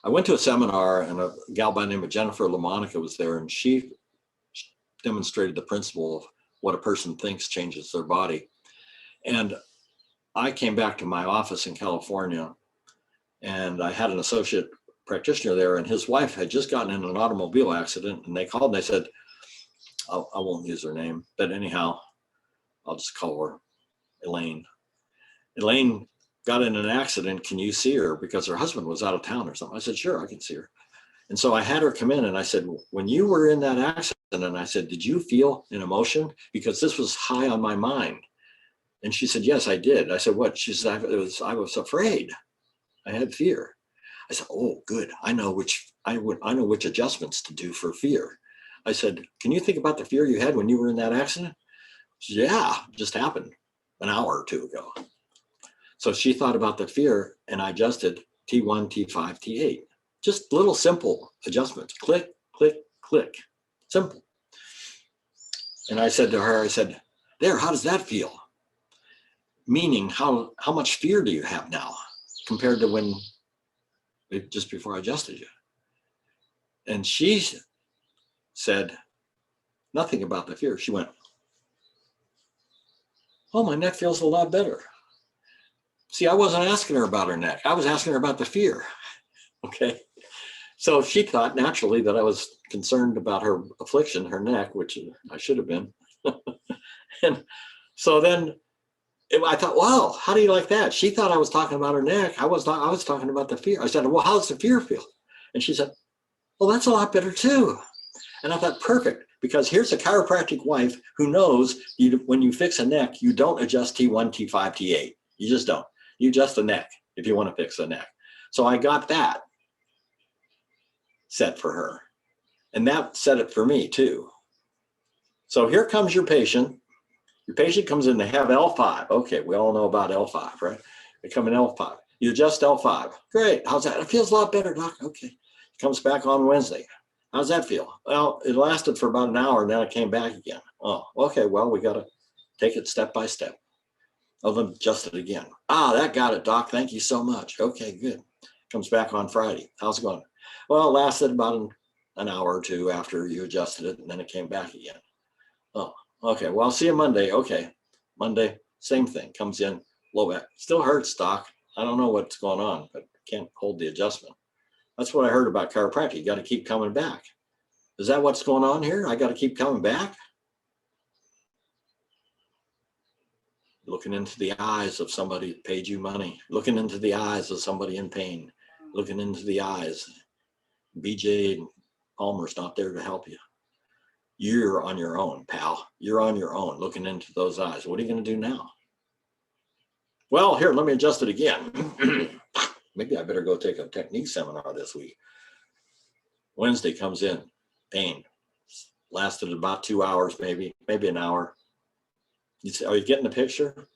I went to a seminar and a gal by the name of Jennifer LaMonica was there, and she demonstrated the principle of what a person thinks changes their body. And I came back to my office in California, and I had an associate practitioner there, and his wife had just gotten in an automobile accident, and they called and they said, I won't use her name, but anyhow, I'll just call her Elaine. Elaine got in an accident. Can you see her? Because her husband was out of town or something. I said, sure, I can see her. And so I had her come in, and I said, when you were in that accident, I said, did you feel an emotion? Because this was high on my mind. And she said, yes, I did. I said, what? She said, I was afraid. I had fear. I said, oh, good. I know which adjustments to do for fear. I said, can you think about the fear you had when you were in that accident? She said, yeah, just happened an hour or 2 ago. So she thought about the fear, and I adjusted T1, T5, T8. Just little simple adjustments. Click, click, click. Simple. And I said to her, I said, there, how does that feel? Meaning, how much fear do you have now compared to when just before I adjusted you? And she said nothing about the fear. She went, oh, my neck feels a lot better. See, I wasn't asking her about her neck. I was asking her about the fear. Okay. So she thought naturally that I was concerned about her affliction, her neck, which I should have been. And so then I thought, wow, how do you like that? She thought I was talking about her neck. I was talking about the fear. I said, well, how does the fear feel? And she said, well, that's a lot better too. And I thought, perfect, because here's a chiropractic wife who knows when you fix a neck, you don't adjust T1, T5, T8. You just don't. You adjust the neck if you want to fix the neck. So I got that set for her. And that set it for me too. So here comes your patient. Your patient comes in, they have L5. Okay, we all know about L5, right? They come in L5. You adjust L5. Great. How's that? It feels a lot better, doc. Okay. Comes back on Wednesday. How's that feel? Well, it lasted for about an hour and then it came back again. Oh, okay. Well, we got to take it step by step. I'll then adjust it again. Ah, that got it, doc. Thank you so much. Okay, good. Comes back on Friday. How's it going? Well, it lasted about an hour or two after you adjusted it and then it came back again. Oh, okay. Well, I'll see you Monday. Okay. Monday, same thing. Comes in, low back. Still hurts, doc. I don't know what's going on, but can't hold the adjustment. That's what I heard about chiropractic. You got to keep coming back. Is that what's going on here? I got to keep coming back? Looking into the eyes of somebody who paid you money. Looking into the eyes of somebody in pain. Looking into the eyes. BJ and Palmer's not there to help you. You're on your own, pal. You're on your own looking into those eyes. What are you going to do now? Well, here, let me adjust it again. Maybe I better go take a technique seminar this week. Wednesday comes in, pain. Lasted about 2 hours, maybe an hour. Are you getting the picture?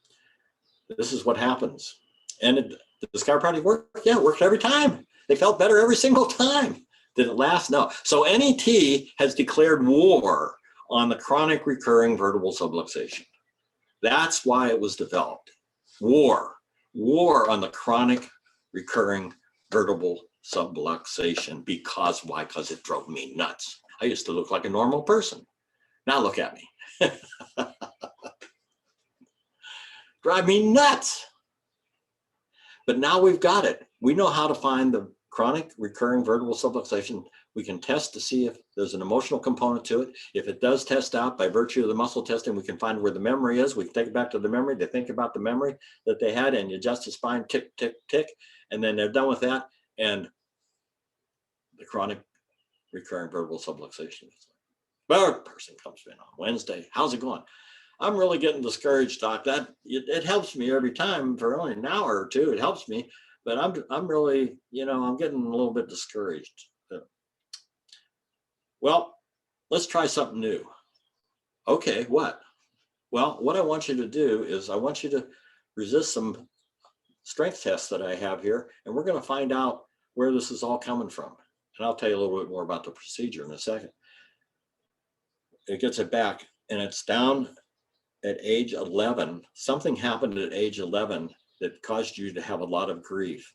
This is what happens. And does chiropractic work? Yeah, it worked every time. They felt better every single time. Did it last? No. So N.E.T. has declared war on the chronic recurring vertebral subluxation. That's why it was developed. War on the chronic recurring vertebral subluxation. Because why? Because it drove me nuts. I used to look like a normal person. Now look at me. Drive me nuts. But now we've got it. We know how to find the chronic recurring vertebral subluxation. We can test to see if there's an emotional component to it. If it does test out by virtue of the muscle testing, we can find where the memory is. We can take it back to the memory. They think about the memory that they had and you adjust the spine, tick, tick, tick. And then they're done with that. And the chronic recurring vertebral subluxation. Well, person comes in on Wednesday. How's it going? I'm really getting discouraged, doc. That it helps me every time for only an hour or two. It helps me, but I'm really, I'm getting a little bit discouraged. Well, let's try something new. Okay, what? Well, what I want you to do is I want you to resist some strength tests that I have here, and we're going to find out where this is all coming from. And I'll tell you a little bit more about the procedure in a second. It gets it back, and it's down at age 11. Something happened at age 11 that caused you to have a lot of grief.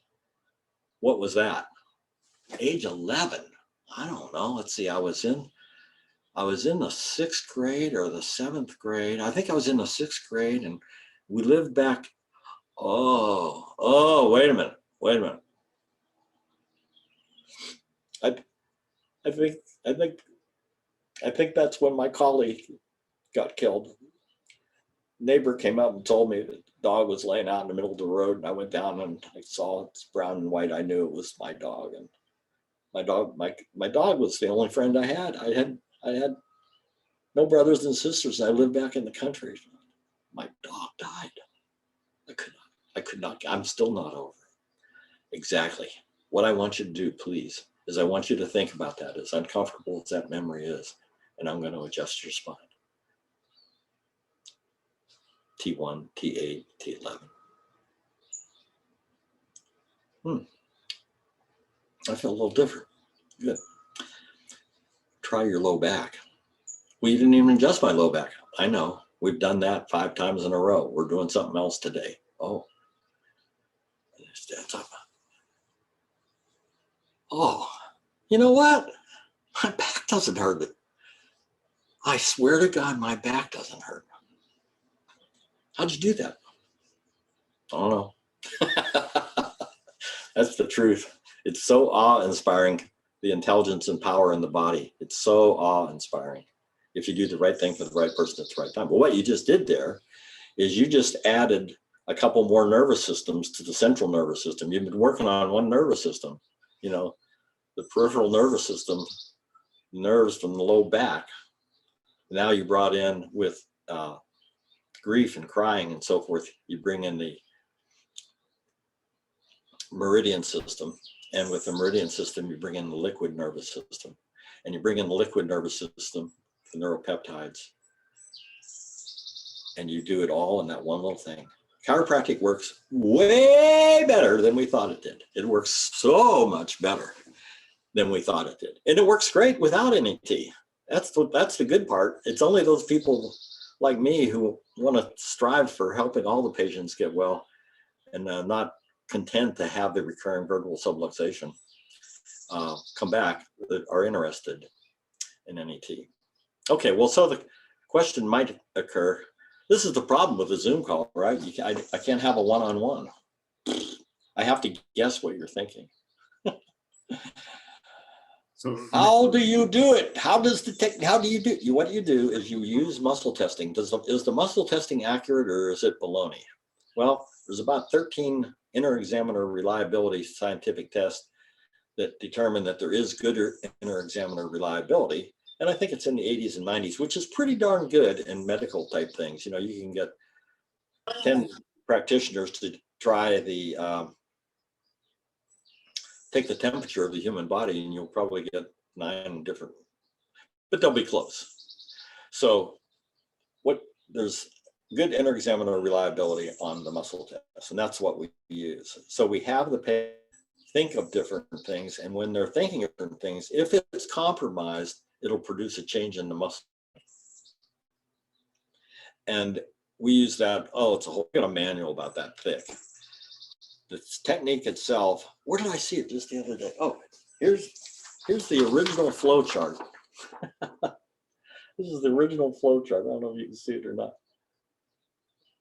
What was that? Age 11? I don't know. Let's see. I was in the 6th grade or the 7th grade. I think I was in the 6th grade, and we lived back. Oh, wait a minute. I think that's when my colleague got killed. Neighbor came up and told me that the dog was laying out in the middle of the road, and I went down and I saw it's brown and white. I knew it was my dog, and my dog was the only friend I had. I had no brothers and sisters. I lived back in the country. My dog died. I could not. I'm still not over it. Exactly. What I want you to do, please, is I want you to think about that, as uncomfortable as that memory is, and I'm going to adjust your spine. T1, T8, T11. I feel a little different. Good. Try your low back. We didn't even adjust my low back. I know. We've done that 5 times in a row. We're doing something else today. Oh. Stands up. Oh, you know what? My back doesn't hurt. I swear to God, my back doesn't hurt. How'd you do that? I don't know. That's the truth. It's so awe-inspiring, the intelligence and power in the body. It's so awe-inspiring if you do the right thing for the right person at the right time. But what you just did there is you just added a couple more nervous systems to the central nervous system. You've been working on one nervous system, you know, the peripheral nervous system, nerves from the low back. Now you brought in with grief and crying and so forth, you bring in the meridian system. And with the meridian system, you bring in the liquid nervous system. And you bring in the liquid nervous system, the neuropeptides. And you do it all in that one little thing. Chiropractic works way better than we thought it did. It works so much better than we thought it did. And it works great without N.E.T. That's the good part. It's only those people like me who want to strive for helping all the patients get well and not content to have the recurring vertebral subluxation come back that are interested in N.E.T. Okay, well, so the question might occur, this is the problem with a Zoom call, right? I can't have a one-on-one. I have to guess what you're thinking. So how do you do it? How do you do it? What you do is you use muscle testing. Is the muscle testing accurate or is it baloney? Well, there's about 13 inter-examiner reliability scientific tests that determine that there is good inter-examiner reliability. And I think it's in the 80s and 90s, which is pretty darn good in medical type things. You know, you can get 10 practitioners to try take the temperature of the human body and you'll probably get 9 different, but they'll be close. So there's good inter-examiner reliability on the muscle test, and that's what we use. So we have the patient think of different things, and when they're thinking of different things, if it's compromised, it'll produce a change in the muscle. And we use that, it's got a manual about that thick. The technique itself, where did I see it just the other day? Oh, here's the original flow chart. This is the original flow chart. I don't know if you can see it or not.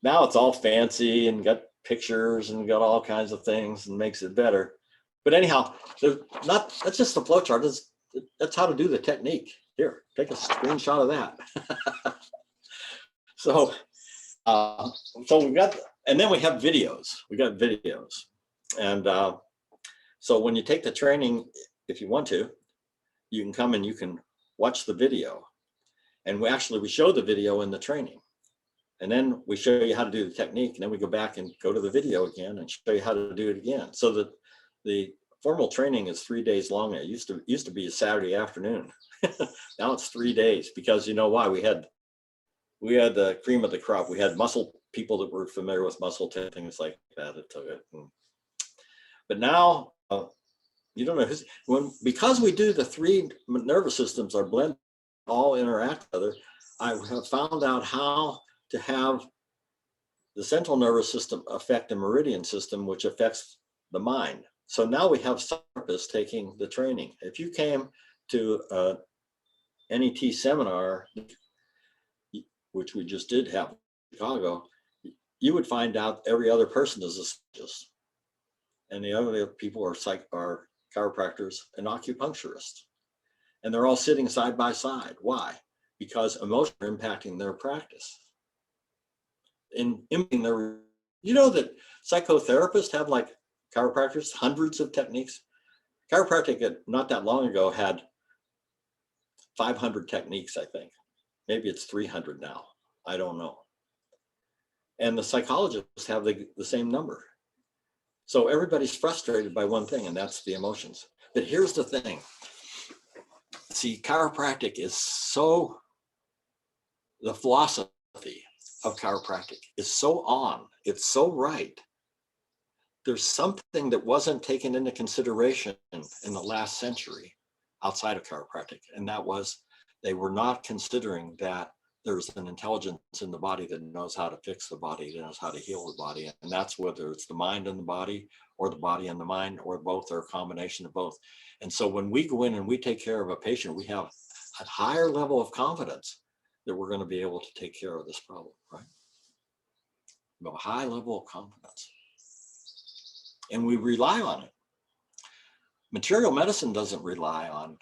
Now it's all fancy and got pictures and got all kinds of things and makes it better. But anyhow, that's just the flow chart. That's how to do the technique. Here, take a screenshot of that. So we got, and then we have videos. We got videos. And so when you take the training, if you want to, you can come and you can watch the video. And we show the video in the training. And then we show you how to do the technique. And then we go back and go to the video again and show you how to do it again. So that the formal training is 3 days long. It used to be a Saturday afternoon. Now it's 3 days, because you know why? We had the cream of the crop. We had muscle people that were familiar with muscle testing, things like that. That took it. But now you don't know because we do the 3 nervous systems are blended, all interact together. I have found out how to have the central nervous system affect the meridian system, which affects the mind. So now we have therapists taking the training. If you came to a N.E.T. seminar, which we just did have in Chicago, you would find out every other person is a psychologist. And the other people are chiropractors and acupuncturists. And they're all sitting side by side. Why? Because emotions are impacting their practice. You know that psychotherapists have, like chiropractors, hundreds of techniques. Chiropractic not that long ago had 500 techniques, I think. Maybe it's 300 now. I don't know. And the psychologists have the same number. So everybody's frustrated by one thing, and that's the emotions. But here's the thing. See, chiropractic is the philosophy of chiropractic is so on, it's so right. There's something that wasn't taken into consideration in the last century outside of chiropractic, and that was they were not considering that there's an intelligence in the body that knows how to fix the body, that knows how to heal the body. And that's whether it's the mind and the body, or the body and the mind, or both, or a combination of both. And so when we go in and we take care of a patient, we have a higher level of confidence that we're going to be able to take care of this problem, right? We have a high level of confidence. and we rely on it. Material medicine doesn't rely on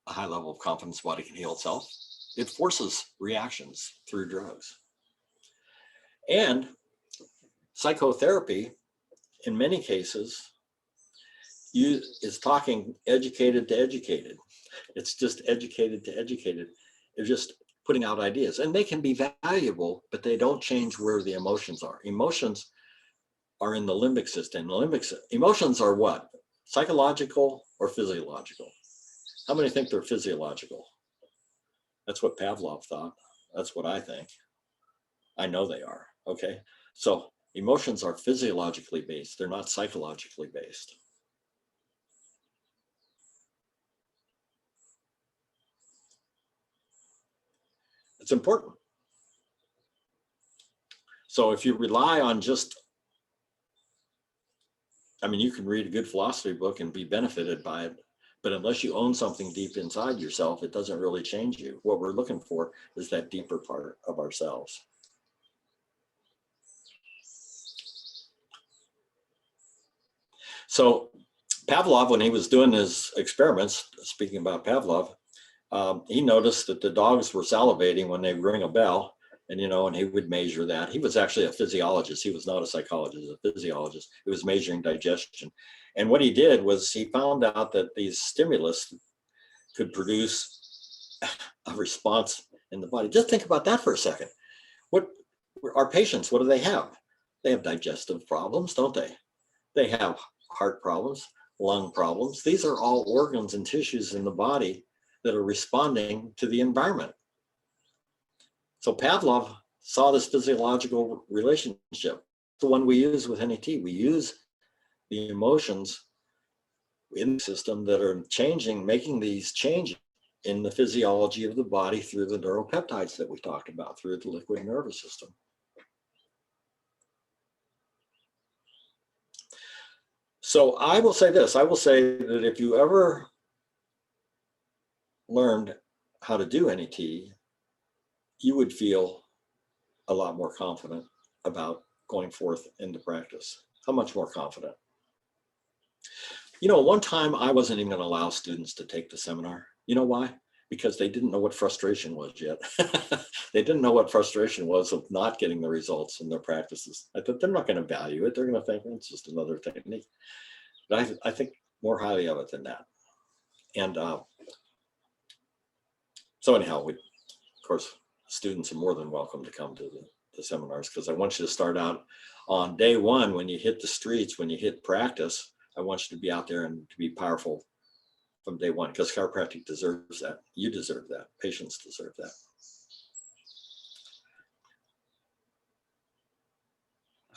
a high level of confidence the body can heal itself. It forces reactions through drugs. And psychotherapy, in many cases, is talking educated to educated. It's just educated to educated. They're just putting out ideas, and they can be valuable, but they don't change where the emotions are. Emotions are in the limbic system. Emotions are what? Psychological or physiological? How many think they're physiological? That's what Pavlov thought. That's what I think. I know they are. Okay. So emotions are physiologically based. They're not psychologically based. It's important. So if you rely on just, I mean, you can read a good philosophy book and be benefited by it, but unless you own something deep inside yourself, it doesn't really change you. What we're looking for is that deeper part of ourselves. So Pavlov, when he was doing his experiments, speaking about Pavlov, he noticed that the dogs were salivating when they ring a bell, and he would measure that. He was actually a physiologist. He was not a psychologist, a physiologist. He was measuring digestion. And what he did was he found out that these stimulus could produce a response in the body. Just think about that for a second. What our patients, what do they have? They have digestive problems, don't they? They have heart problems, lung problems. These are all organs and tissues in the body that are responding to the environment. So Pavlov saw this physiological relationship, the one we use with N.E.T. We use the emotions in the system that are changing, making these changes in the physiology of the body through the neuropeptides that we talked about, through the liquid nervous system. So I will say this, I will say that if you ever learned how to do N.E.T, you would feel a lot more confident about going forth into practice. How much more confident? One time I wasn't even going to allow students to take the seminar. You know why? Because they didn't know what frustration was yet. They didn't know what frustration was of not getting the results in their practices. I thought they're not going to value it. They're going to think it's just another technique. But I think more highly of it than that. And so anyhow, of course, students are more than welcome to come to the seminars, because I want you to start out on day one. When you hit the streets, when you hit practice, I want you to be out there and to be powerful from day one, because chiropractic deserves that. You deserve that. Patients deserve that.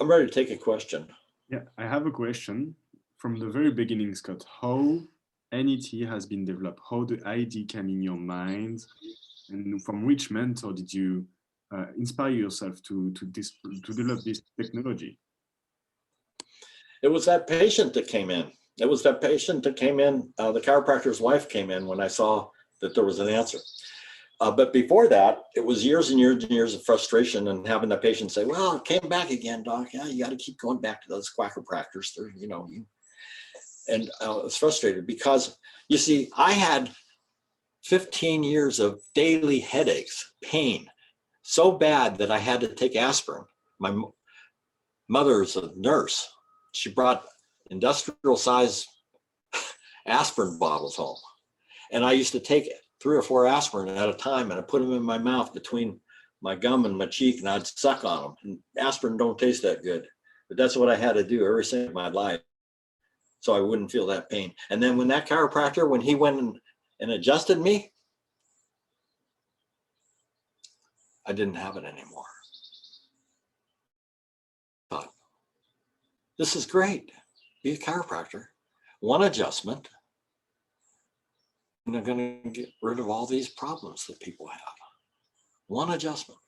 I'm ready to take a question. Yeah, I have a question. From the very beginning, Scott, how N.E.T has been developed, how the idea came in your mind, and from which mentor did you inspire yourself to develop this technology? It was that patient that came in. It was that patient that came in. The chiropractor's wife came in when I saw that there was an answer. But before that, it was years and years and years of frustration and having the patient say, well, it came back again, doc. Yeah, you got to keep going back to those chiropractors. And I was frustrated because, you see, I had 15 years of daily headaches, pain, so bad that I had to take aspirin. My mother's a nurse. She brought industrial size aspirin bottles home. And I used to take 3 or 4 aspirin at a time, and I put them in my mouth between my gum and my cheek, and I'd suck on them. And aspirin don't taste that good, but that's what I had to do every single my life, so I wouldn't feel that pain. And then when that chiropractor, when he went and adjusted me, I didn't have it anymore. But this is great. Be a chiropractor. One adjustment, and they're going to get rid of all these problems that people have. One adjustment.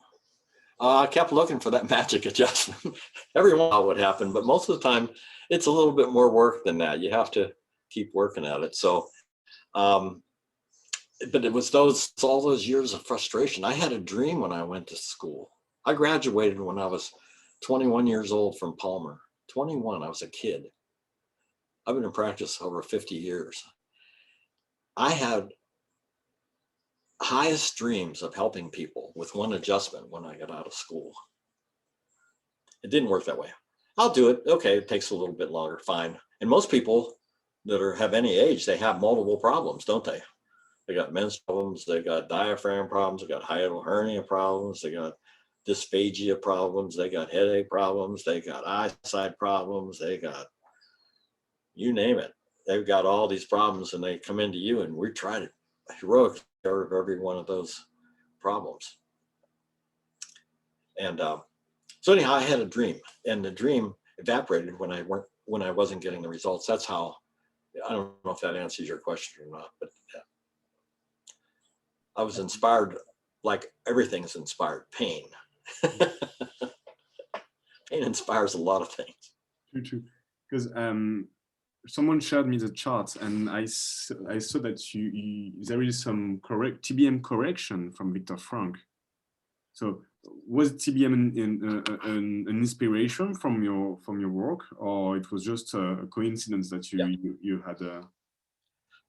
I kept looking for that magic adjustment. Every while would happen, but most of the time it's a little bit more work than that. You have to keep working at it. So, but it was all those years of frustration. I had a dream when I went to school. I graduated when I was 21 years old from Palmer. 21, I was a kid. I've been in practice over 50 years. I had highest dreams of helping people with one adjustment when I got out of school. It didn't work that way. I'll do it. Okay, it takes a little bit longer, fine. And most people that have any age, they have multiple problems, don't they? They got men's problems, they got diaphragm problems, they got hiatal hernia problems, they got dysphagia problems, they got headache problems, they got eyesight problems, they got, you name it. They've got all these problems and they come into you, and we try to heroically care of every one of those problems. And so anyhow, I had a dream, and the dream evaporated when I wasn't getting the results. That's how, I don't know if that answers your question or not, but I was inspired, like everything's inspired. Pain. Pain inspires a lot of things. True. Because someone shared me the chart, and I saw that there is some TBM correction from Viktor Frankl. So was TBM an inspiration from your work, or it was just a coincidence that you had a...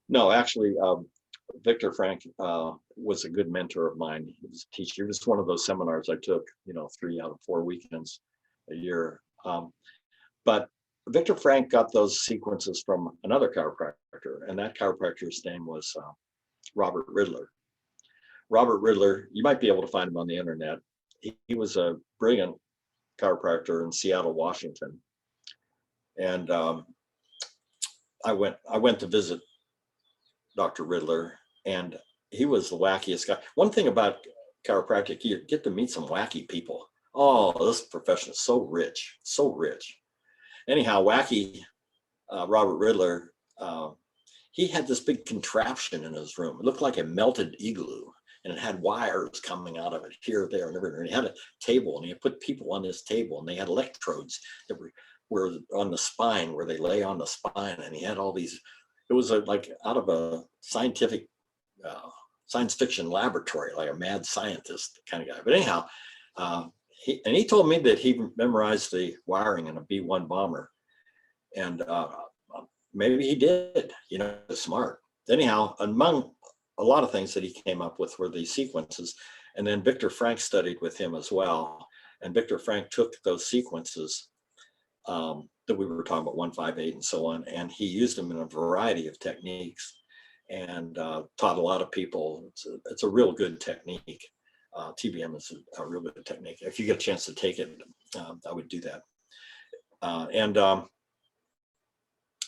No, actually, Viktor Frankl was a good mentor of mine. He was a teacher. It was one of those seminars I took, 3 out of 4 weekends a year. But Viktor Frankl got those sequences from another chiropractor, and that chiropractor's name was Robert Riddler. Robert Riddler, you might be able to find him on the internet. He was a brilliant chiropractor in Seattle, Washington. And I went to visit Dr. Riddler, and he was the wackiest guy. One thing about chiropractic, you get to meet some wacky people. Oh, this profession is so rich, so rich. Anyhow, wacky Robert Riddler, he had this big contraption in his room. It looked like a melted igloo, and it had wires coming out of it here, there, and everywhere. And he had a table, and he put people on this table, and they had electrodes that were on the spine, where they lay on the spine, and he had all these. It was like out of a scientific science fiction laboratory, like a mad scientist kind of guy. But anyhow, he told me that he memorized the wiring in a B-1 bomber, and maybe he did. Smart. Anyhow, among a lot of things that he came up with were these sequences, and then Viktor Frankl studied with him as well. And Viktor Frankl took those sequences that we were talking about, 158 and so on, and he used them in a variety of techniques, and taught a lot of people. It's a real good technique. TBM is a real good technique. If you get a chance to take it, I would do that. And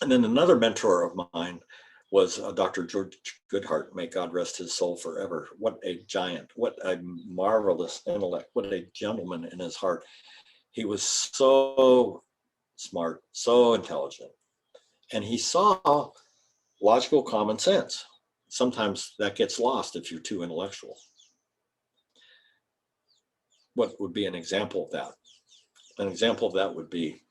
then another mentor of mine was Dr. George Goodhart. May God rest his soul forever. What a giant, what a marvelous intellect, what a gentleman in his heart. He was so smart, so intelligent, and he saw logical common sense. Sometimes that gets lost if you're too intellectual. What would be an example of that? An example of that would be,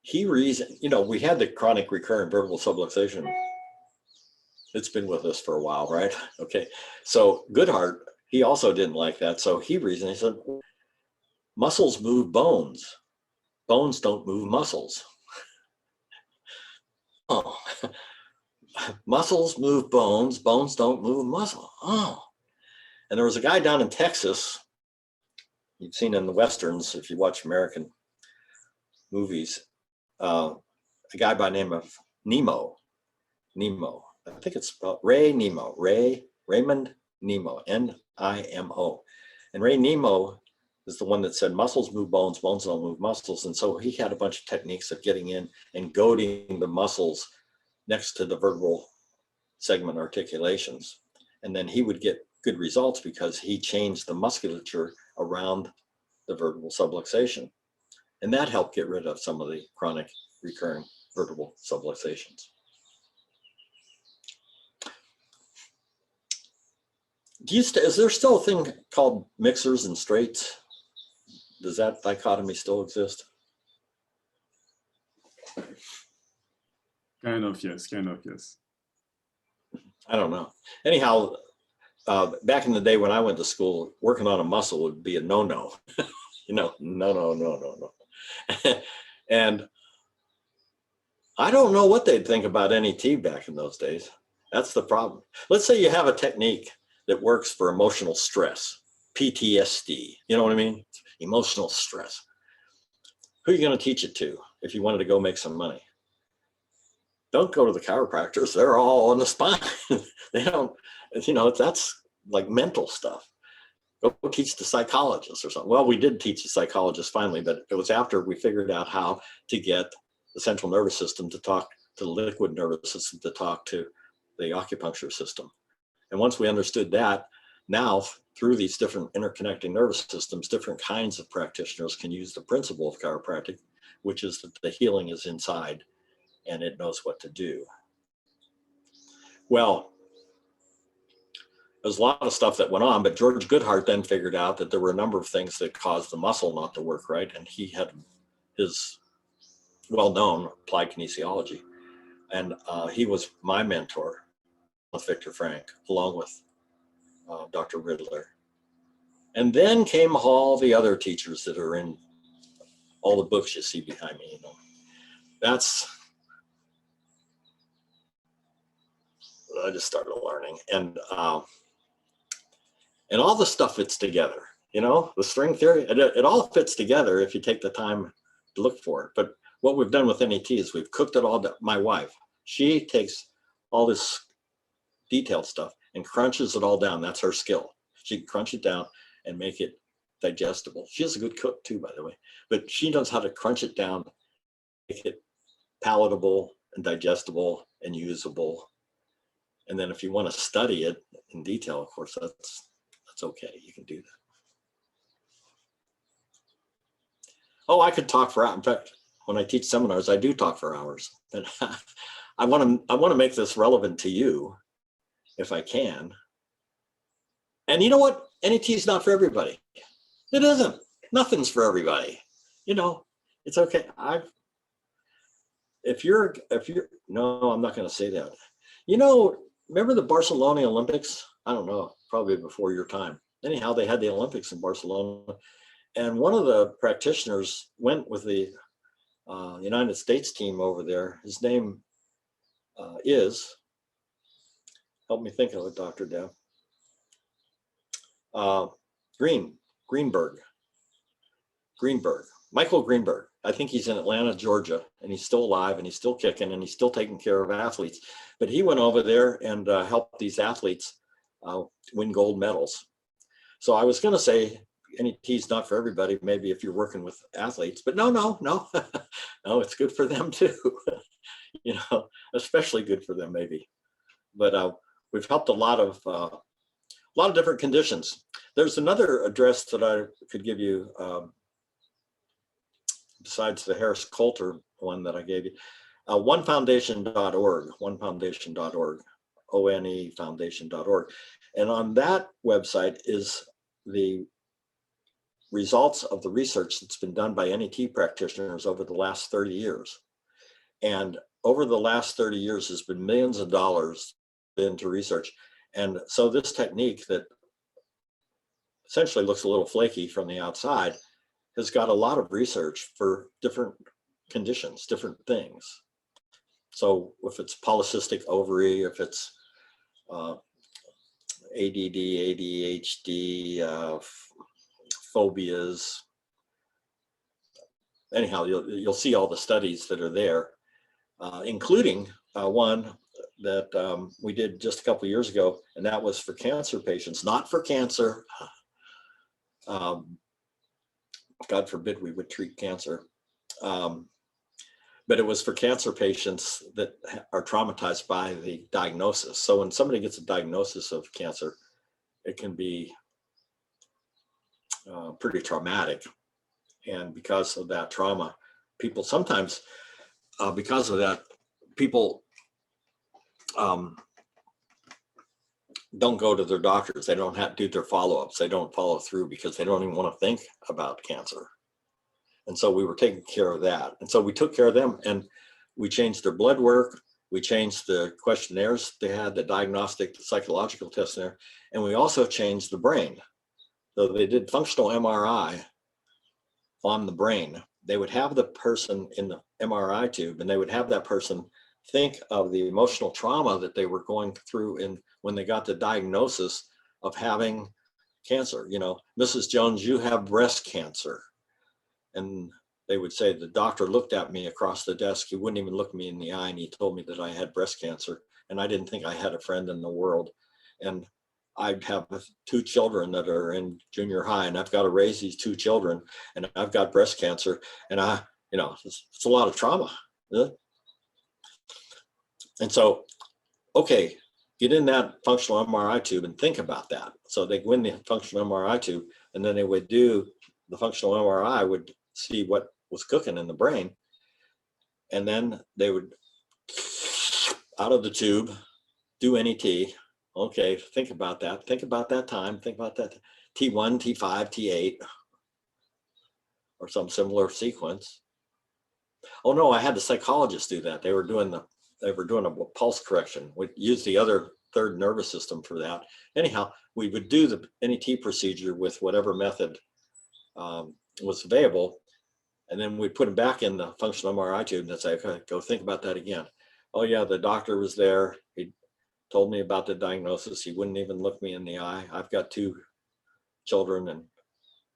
he reasoned, we had the chronic recurrent vertebral subluxation. It's been with us for a while, right? Okay. So Goodhart, he also didn't like that. So he reasoned, he said, muscles move bones. Bones don't move muscles. Oh, muscles move bones. Bones don't move muscle. Oh. And there was a guy down in Texas, you've seen in the Westerns, if you watch American movies, a guy by the name of Nemo. I think it's spelled Raymond Nemo, N-I-M-O. And Ray Nemo is the one that said muscles move bones, bones don't move muscles. And so he had a bunch of techniques of getting in and goading the muscles next to the vertebral segment articulations. And then he would get good results because he changed the musculature around the vertebral subluxation. And that helped get rid of some of the chronic recurring vertebral subluxations. Is there still a thing called mixers and straights? Does that dichotomy still exist? Kind of, yes. I don't know. Anyhow, back in the day when I went to school, working on a muscle would be a no-no. No. And I don't know what they'd think about N.E.T. back in those days. That's the problem. Let's say you have a technique that works for emotional stress, PTSD, you know what I mean? Emotional stress. Who are you going to teach it to if you wanted to go make some money? Don't go to the chiropractors. They're all on the spine. They don't, that's like mental stuff. Go teach the psychologist or something. Well, we did teach the psychologist finally, but it was after we figured out how to get the central nervous system to talk to the liquid nervous system to talk to the acupuncture system. And once we understood that, now through these different interconnecting nervous systems, different kinds of practitioners can use the principle of chiropractic, which is that the healing is inside and it knows what to do. Well, there's a lot of stuff that went on, but George Goodhart then figured out that there were a number of things that caused the muscle not to work right. And he had his well-known applied kinesiology. And he was my mentor with Victor Frank, along with Dr. Riddler. And then came all the other teachers that are in all the books you see behind me. I just started learning. And all the stuff fits together, the string theory, it all fits together if you take the time to look for it. But what we've done with N.E.T. is we've cooked it all down. My wife, she takes all this detailed stuff and crunches it all down. That's her skill. She can crunch it down and make it digestible. She's a good cook too, by the way, but she knows how to crunch it down, make it palatable and digestible and usable. And then if you want to study it in detail, of course, that's okay. You can do that. Oh, I could talk for hours. In fact, when I teach seminars, I do talk for hours. And I want to make this relevant to you if I can. And you know what? N.E.T. is not for everybody. It isn't. Nothing's for everybody. It's okay. No, I'm not going to say that. Remember the Barcelona Olympics? I don't know, probably before your time. Anyhow, they had the Olympics in Barcelona. And one of the practitioners went with the United States team over there. His name is, help me think of it, Dr. Deb. Greenberg, Michael Greenberg. I think he's in Atlanta, Georgia, and he's still alive and he's still kicking and he's still taking care of athletes. But he went over there and helped these athletes win gold medals. So I was going to say N.E.T. is not for everybody, maybe if you're working with athletes, but no, no, it's good for them too. Especially good for them maybe. But we've helped a lot of different conditions. There's another address that I could give you besides the Harris Coulter one that I gave you. onefoundation.org, onefoundation.org. And on that website is the results of the research that's been done by N.E.T. practitioners over the last 30 years. And over the last 30 years, there's been millions of dollars into research. And so this technique that essentially looks a little flaky from the outside has got a lot of research for different conditions, different things. So if it's polycystic ovary, if it's ADD, ADHD, phobias, anyhow, you'll see all the studies that are there, including one that we did just a couple of years ago, and that was for cancer patients, not for cancer. God forbid we would treat cancer. But it was for cancer patients that are traumatized by the diagnosis. So when somebody gets a diagnosis of cancer, it can be pretty traumatic. And because of that trauma, people sometimes, because of that, people don't go to their doctors. They don't have to do their follow-ups. They don't follow through because they don't even want to think about cancer. And so we were taking care of that. And so we took care of them and we changed their blood work. We changed the questionnaires they had, the diagnostic, the psychological tests there. And we also changed the brain. So they did functional MRI on the brain. They would have the person in the MRI tube, and they would have that person think of the emotional trauma that they were going through when they got the diagnosis of having cancer. You know, Mrs. Jones, you have breast cancer. And they would say, the doctor looked at me across the desk. He wouldn't even look me in the eye, and he told me that I had breast cancer. And I didn't think I had a friend in the world. And I have 2 children that are in junior high, and I've got to raise these 2 children, and I've got breast cancer, and it's a lot of trauma. And so, okay, get in that functional MRI tube and think about that. So they go in the functional MRI tube, and then they would do the functional MRI, would see what was cooking in the brain. And then they would, out of the tube, do N.E.T. Okay, think about that. Think about that time. Think about that T1, T5, T8, or some similar sequence. Oh no, I had the psychologist do that. They were doing a pulse correction. We used the other third nervous system for that. Anyhow, we would do the N.E.T. procedure with whatever method was available, and then we put them back in the functional MRI tube and say, okay, go think about that again. Oh yeah, the doctor was there. He told me about the diagnosis. He wouldn't even look me in the eye. I've got 2 children in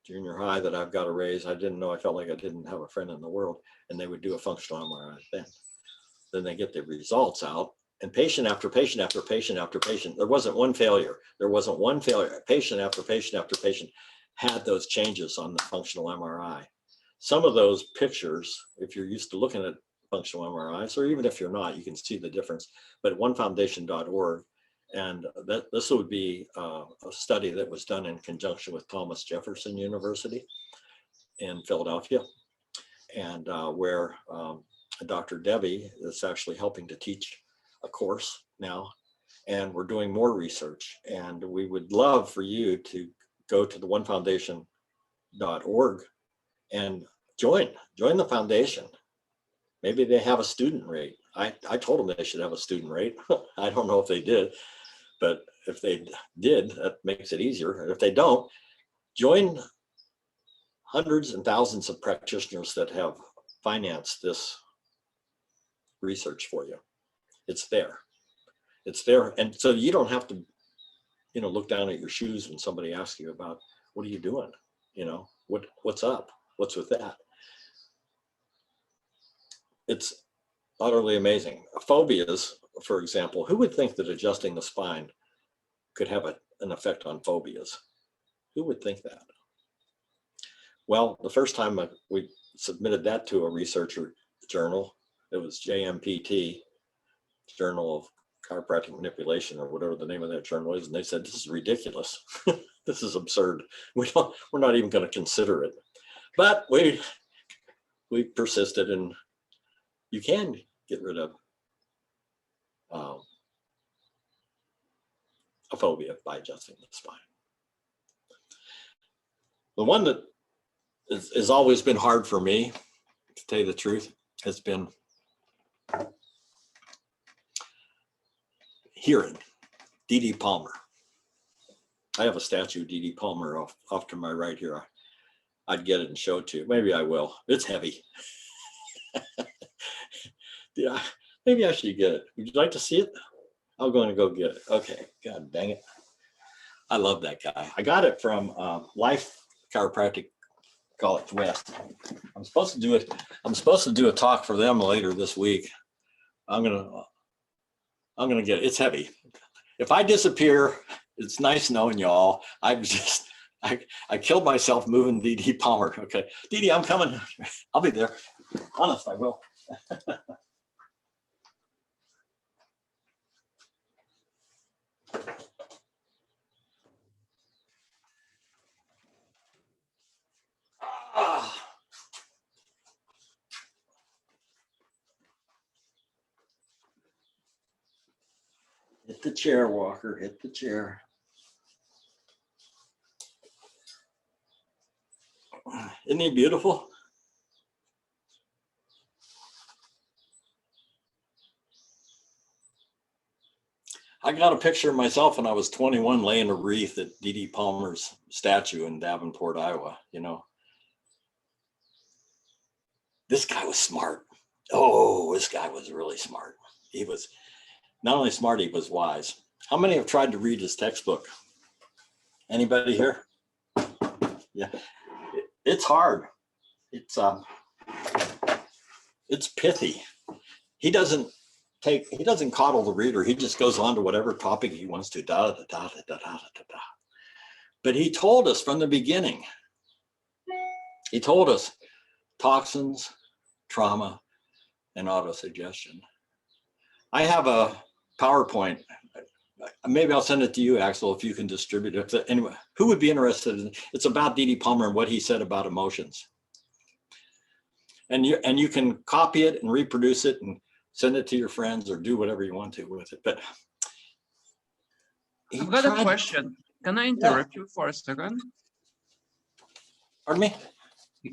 junior high that I've got to raise. I didn't know, I felt like I didn't have a friend in the world. And they would do a functional MRI then. Then they get the results out, and patient after patient after patient after patient, there wasn't one failure. There wasn't one failure. Patient after patient after patient had those changes on the functional MRI. Some of those pictures, if you're used to looking at functional MRIs, or even if you're not, you can see the difference. But at onefoundation.org, and this would be a study that was done in conjunction with Thomas Jefferson University in Philadelphia, and where Dr. Debbie is actually helping to teach a course now, and we're doing more research. And we would love for you to go to the onefoundation.org and join the foundation. Maybe they have a student rate. I told them they should have a student rate. I don't know if they did, but if they did, that makes it easier. And if they don't, join hundreds and thousands of practitioners that have financed this research for you. It's there. It's there. And so you don't have to, look down at your shoes when somebody asks you about, what are you doing? What's up? What's with that? It's utterly amazing. Phobias, for example, who would think that adjusting the spine could have an effect on phobias? Who would think that? Well, the first time we submitted that to a researcher journal, it was JMPT, Journal of Chiropractic Manipulation, or whatever the name of that journal is, and they said, this is ridiculous. This is absurd. We're not even going to consider it. But we persisted, and you can get rid of a phobia by adjusting the spine. The one that has always been hard for me, to tell you the truth, has been hearing. D.D. Palmer. I have a statue of D.D. Palmer off to my right here. I'd get it and show it to you. Maybe I will. It's heavy. Yeah, maybe I should get it. Would you like to see it? I'm going to go get it. Okay. God dang it. I love that guy. I got it from Life Chiropractic College West. I'm supposed to do it. I'm supposed to do a talk for them later this week. I'm gonna get it. It's heavy. If I disappear, it's nice knowing y'all. I killed myself moving D.D. Palmer. Okay, D.D., I'm coming. I'll be there. Honest, I will. Hit the chair, Walker. Hit the chair. Isn't he beautiful? I got a picture of myself when I was 21 laying a wreath at D.D. Palmer's statue in Davenport, Iowa. this guy was smart. Oh, this guy was really smart. He was not only smart, he was wise. How many have tried to read his textbook? Anybody here? Yeah, it's hard. It's pithy. He doesn't coddle the reader. He just goes on to whatever topic he wants to. But he told us from the beginning. He told us toxins, trauma, and autosuggestion. I have a PowerPoint. Maybe I'll send it to you, Axel, if you can distribute it. Anyway, who would be interested in it? It's about D.D. Palmer and what he said about emotions. And you can copy it and reproduce it and send it to your friends or do whatever you want to with it. But I've got a question. Can I interrupt you for a second? Pardon me?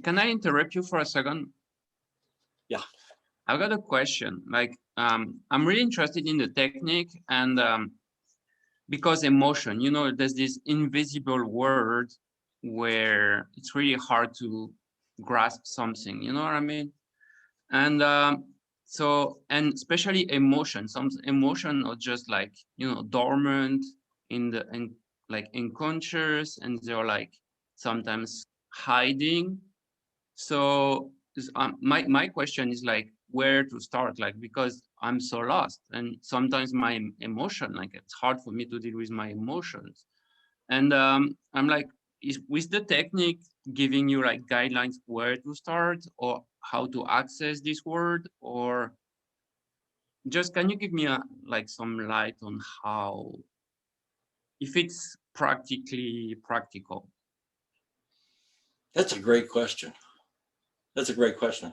Can I interrupt you for a second? Yeah. I've got a question. Like, I'm really interested in the technique, and because emotion, you know, there's this invisible word where it's really hard to grasp something, you know what I mean? And and especially emotion, some emotion are just like, you know, dormant like unconscious, and they're like sometimes hiding. So my question is like where to start, like, because I'm so lost, and sometimes my emotion, like it's hard for me to deal with my emotions. And I'm like, with the technique giving you like guidelines where to start or how to access this word, or just can you give me like some light on how, if it's practically practical? That's a great question. That's a great question.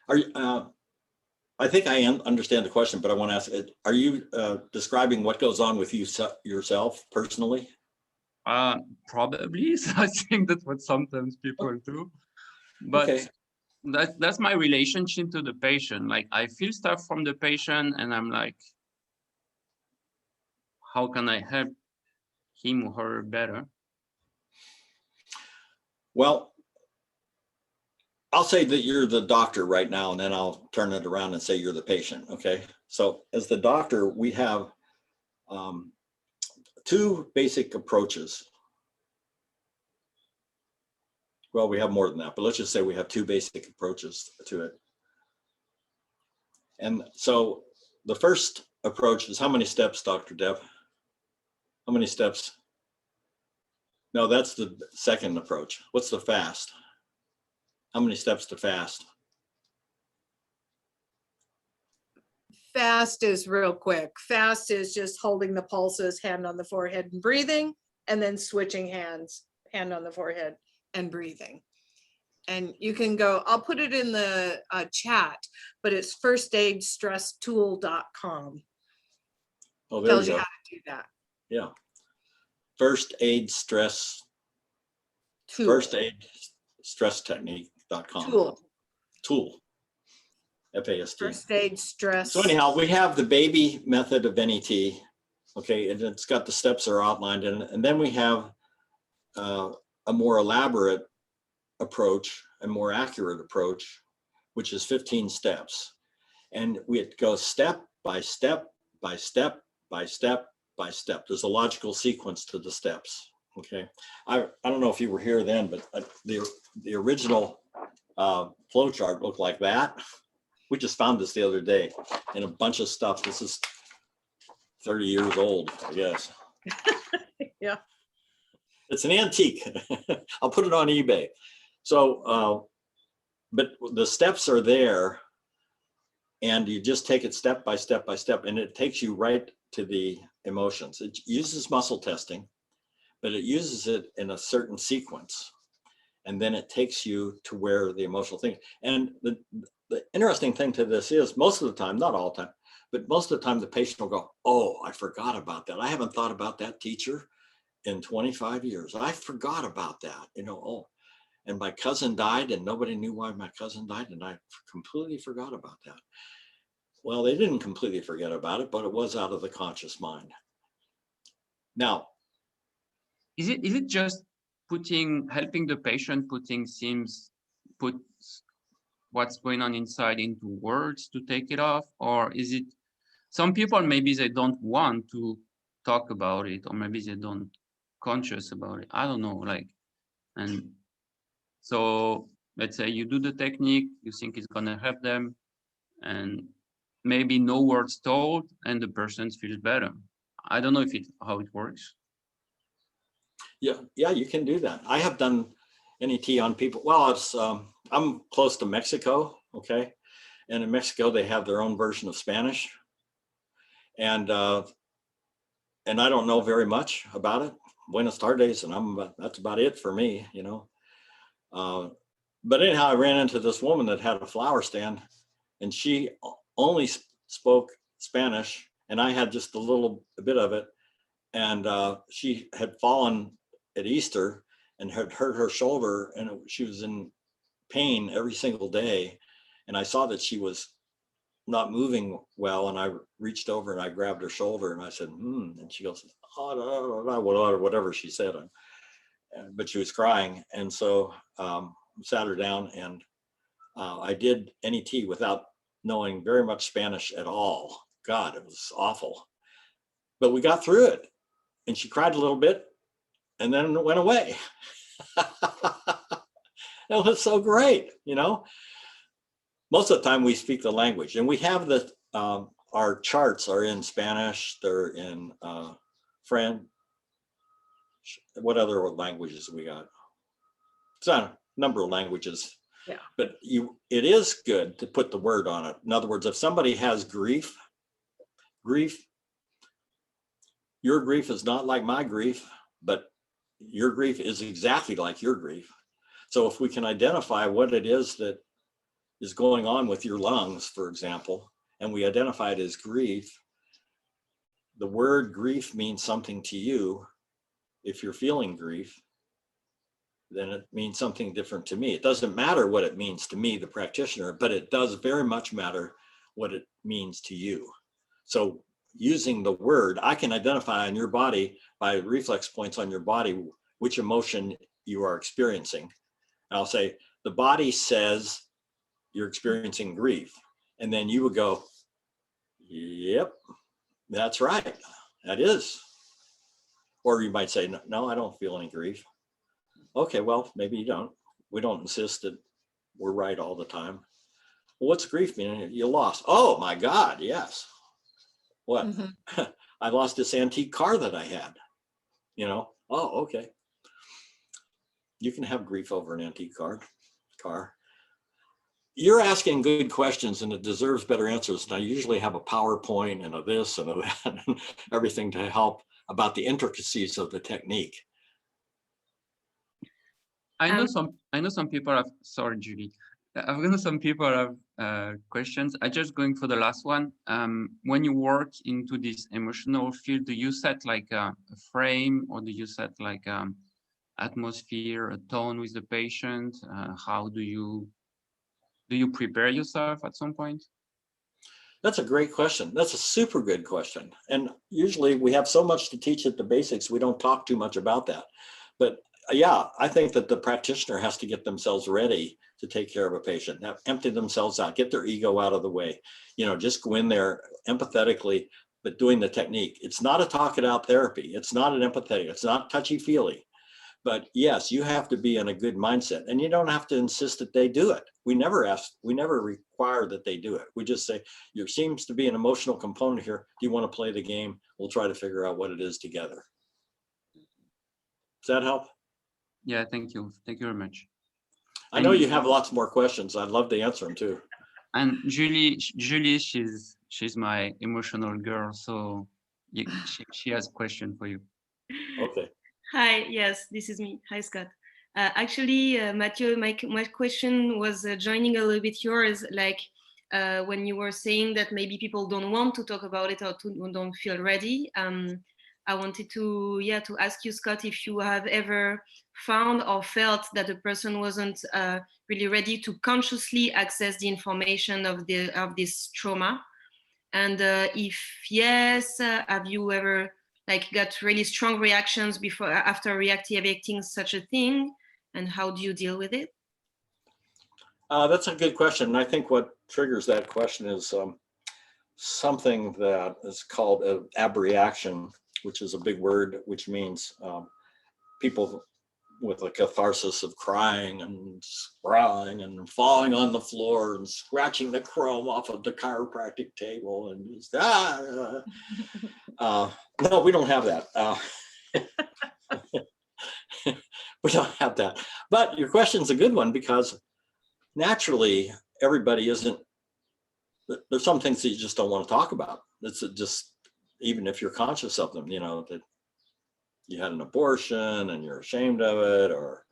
Are you, I think I understand the question, but I want to ask it. Are you describing what goes on with you yourself personally? Probably. So I think that's what sometimes people do. But okay. That's my relationship to the patient. Like I feel stuff from the patient and I'm like, how can I help him or her better? Well, I'll say that you're the doctor right now, and then I'll turn it around and say you're the patient. Okay. So as the doctor, we have two basic approaches. Well, we have more than that, but let's just say we have two basic approaches to it. And so the first approach is how many steps, Dr. Deb? How many steps? No, that's the second approach. What's the fast? How many steps to fast? Fast is real quick. Fast is just holding the pulses, hand on the forehead and breathing, and then switching hands, hand on the forehead and breathing. And you can go, I'll put it in the chat, but it's firstaidstresstool.com. Oh, there Tells you you go. how to do that. Yeah. First aid stress. Tool. First aid stress technique.com. Tool. FAST. First aid stress. So anyhow, we have the baby method of N.E.T. Okay, and it's got the steps are outlined in it. And then we have a more elaborate approach, a more accurate approach, which is 15 steps. And we go step by step by step by step by step. There's a logical sequence to the steps. Okay, I don't know if you were here then, but the original flow chart looked like that. We just found this the other day in a bunch of stuff. This is 30 years old, I guess. Yeah. It's an antique. I'll put it on eBay. So, but the steps are there, and you just take it step by step by step, and it takes you right to the emotions. It uses muscle testing, but it uses it in a certain sequence, and then it takes you to where the emotional thing. And the interesting thing to this is most of the time, not all the time, but most of the time the patient will go, oh, I forgot about that. I haven't thought about that teacher in 25 years. I forgot about that, you know, oh, and my cousin died and nobody knew why my cousin died, and I completely forgot about that. Well, they didn't completely forget about it, but it was out of the conscious mind. Now, is it just helping the patient putting themes put what's going on inside into words to take it off? Or is it, some people, maybe they don't want to talk about it, or maybe they don't conscious about it. I don't know, like, and so let's say you do the technique, you think it's gonna help them, and maybe no words told, and the person feels better. I don't know if how it works. Yeah, you can do that. I have done N.E.T on people. Well, it's I'm close to Mexico, okay, and in Mexico they have their own version of Spanish, and I don't know very much about it. Buenas tardes, and that's about it for me, you know. But anyhow, I ran into this woman that had a flower stand, and she only spoke Spanish, and I had just a little bit of it. And she had fallen at Easter and had hurt her shoulder, and she was in pain every single day. And I saw that she was not moving well, and I reached over and I grabbed her shoulder and I said, and she goes, oh, whatever she said. But she was crying. And so sat her down, and I did N.E.T without knowing very much Spanish at all. God, it was awful. But we got through it. And she cried a little bit, and then it went away. It was so great, you know. Most of the time we speak the language, and we have our charts are in Spanish, they're in French. What other languages we got? It's a number of languages. Yeah. But it is good to put the word on it. In other words, if somebody has grief, your grief is not like my grief, but your grief is exactly like your grief. So if we can identify what it is that is going on with your lungs, for example, and we identify it as grief, the word grief means something to you. If you're feeling grief, then it means something different to me. It doesn't matter what it means to me, the practitioner, but it does very much matter what it means to you. So using the word, I can identify on your body by reflex points on your body which emotion you are experiencing. And I'll say, the body says you're experiencing grief. And then you would go, yep, that's right, that is. Or you might say, no, I don't feel any grief. Okay, well, maybe you don't. We don't insist that we're right all the time. Well, what's grief mean? You lost. Oh my God, yes. What? Mm-hmm. I lost this antique car that I had, you know? Oh, okay. You can have grief over an antique car. You're asking good questions, and it deserves better answers. And I usually have a PowerPoint and a this and a that and everything to help about the intricacies of the technique. I know some people have, sorry, Julie. I know some people have questions. I'm just going for the last one. When you work into this emotional field, do you set like a frame, or do you set like atmosphere, a tone with the patient? How do you prepare yourself at some point? That's a great question. That's a super good question. And usually we have so much to teach at the basics, we don't talk too much about that. But yeah, I think that the practitioner has to get themselves ready to take care of a patient, empty themselves out, get their ego out of the way, you know, just go in there empathetically, but doing the technique. It's not a talk it out therapy. It's not an empathetic, it's not touchy feely. But yes, you have to be in a good mindset, and you don't have to insist that they do it. We never require that they do it. We just say, there seems to be an emotional component here. Do you want to play the game? We'll try to figure out what it is together. Does that help? Yeah, thank you. Thank you very much. I know you have lots more questions. I'd love to answer them too. And Julie, she's my emotional girl, so she has a question for you. Okay. Hi, yes, this is me. Hi, Scott. Actually, Mathieu, my question was joining a little bit yours, like when you were saying that maybe people don't want to talk about it or don't feel ready. I wanted to ask you, Scott, if you have ever found or felt that the person wasn't really ready to consciously access the information of this trauma, and if yes, have you ever got really strong reactions after reactivating such a thing, and how do you deal with it? That's a good question. And I think what triggers that question is something that is called abreaction, which is a big word, which means people with a catharsis of crying and sprawling and falling on the floor and scratching the chrome off of the chiropractic table and just, no, we don't have that. We don't have that. But your question's a good one, because naturally everybody isn't, there's some things that you just don't want to talk about. It's just, even if you're conscious of them, you know, that you had an abortion and you're ashamed of it, or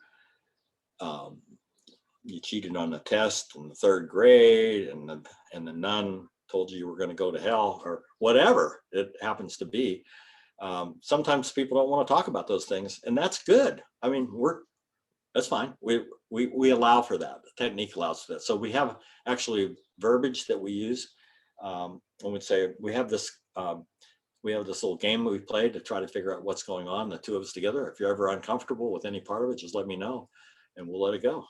you cheated on a test in the 3rd grade and the nun told you were going to go to hell, or whatever it happens to be. Sometimes people don't want to talk about those things, and that's good. I mean, that's fine. We allow for that. The technique allows for that. So we have actually verbiage that we use when we say we have this little game that we play to try to figure out what's going on, the two of us together. If you're ever uncomfortable with any part of it, just let me know and we'll let it go.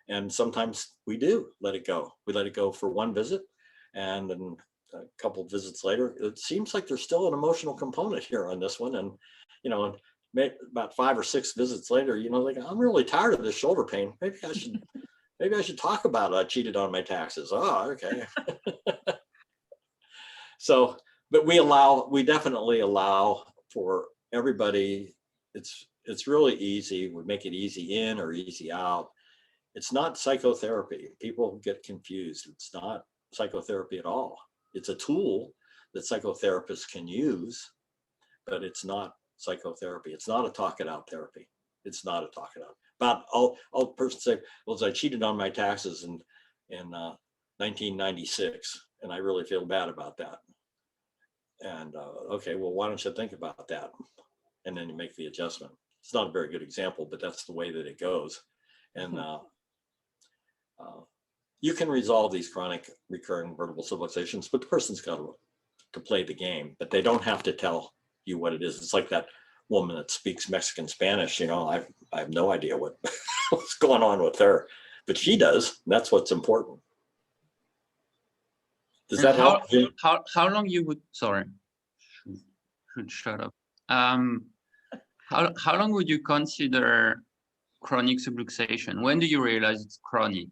And sometimes we do let it go. We let it go for one visit, and then a couple of visits later, it seems like there's still an emotional component here on this one. And, you know, about 5 or 6 visits later, you know, like, I'm really tired of this shoulder pain. Maybe I should talk about I cheated on my taxes. Oh, okay. So, but we definitely allow for everybody. It's really easy. We make it easy in or easy out. It's not psychotherapy. People get confused. It's not psychotherapy at all. It's a tool that psychotherapists can use, but it's not psychotherapy. It's not a talk it out therapy. It's not a talk it out. But I'll person say, well, I cheated on my taxes in 1996, and I really feel bad about that. And okay, well, why don't you think about that? And then you make the adjustment. It's not a very good example, but that's the way that it goes. And you can resolve these chronic recurring vertebral subluxations, but the person's got to play the game, but they don't have to tell you what it is. It's like that woman that speaks Mexican Spanish, you know, I have no idea what's going on with her, but she does. That's what's important. Does that help? How long you would, sorry, should shut up. How long would you consider chronic subluxation? When do you realize it's chronic?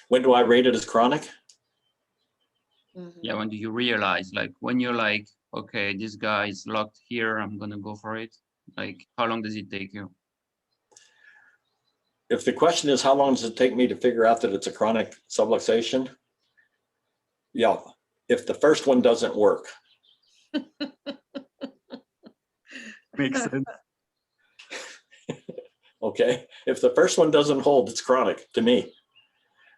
When do I rate it as chronic? Yeah, when do you realize, like, when you're like, okay, this guy is locked here, I'm gonna go for it? Like, how long does it take you? If the question is how long does it take me to figure out that it's a chronic subluxation? Yeah, if the first one doesn't work. Makes sense. Okay, if the first one doesn't hold, it's chronic to me.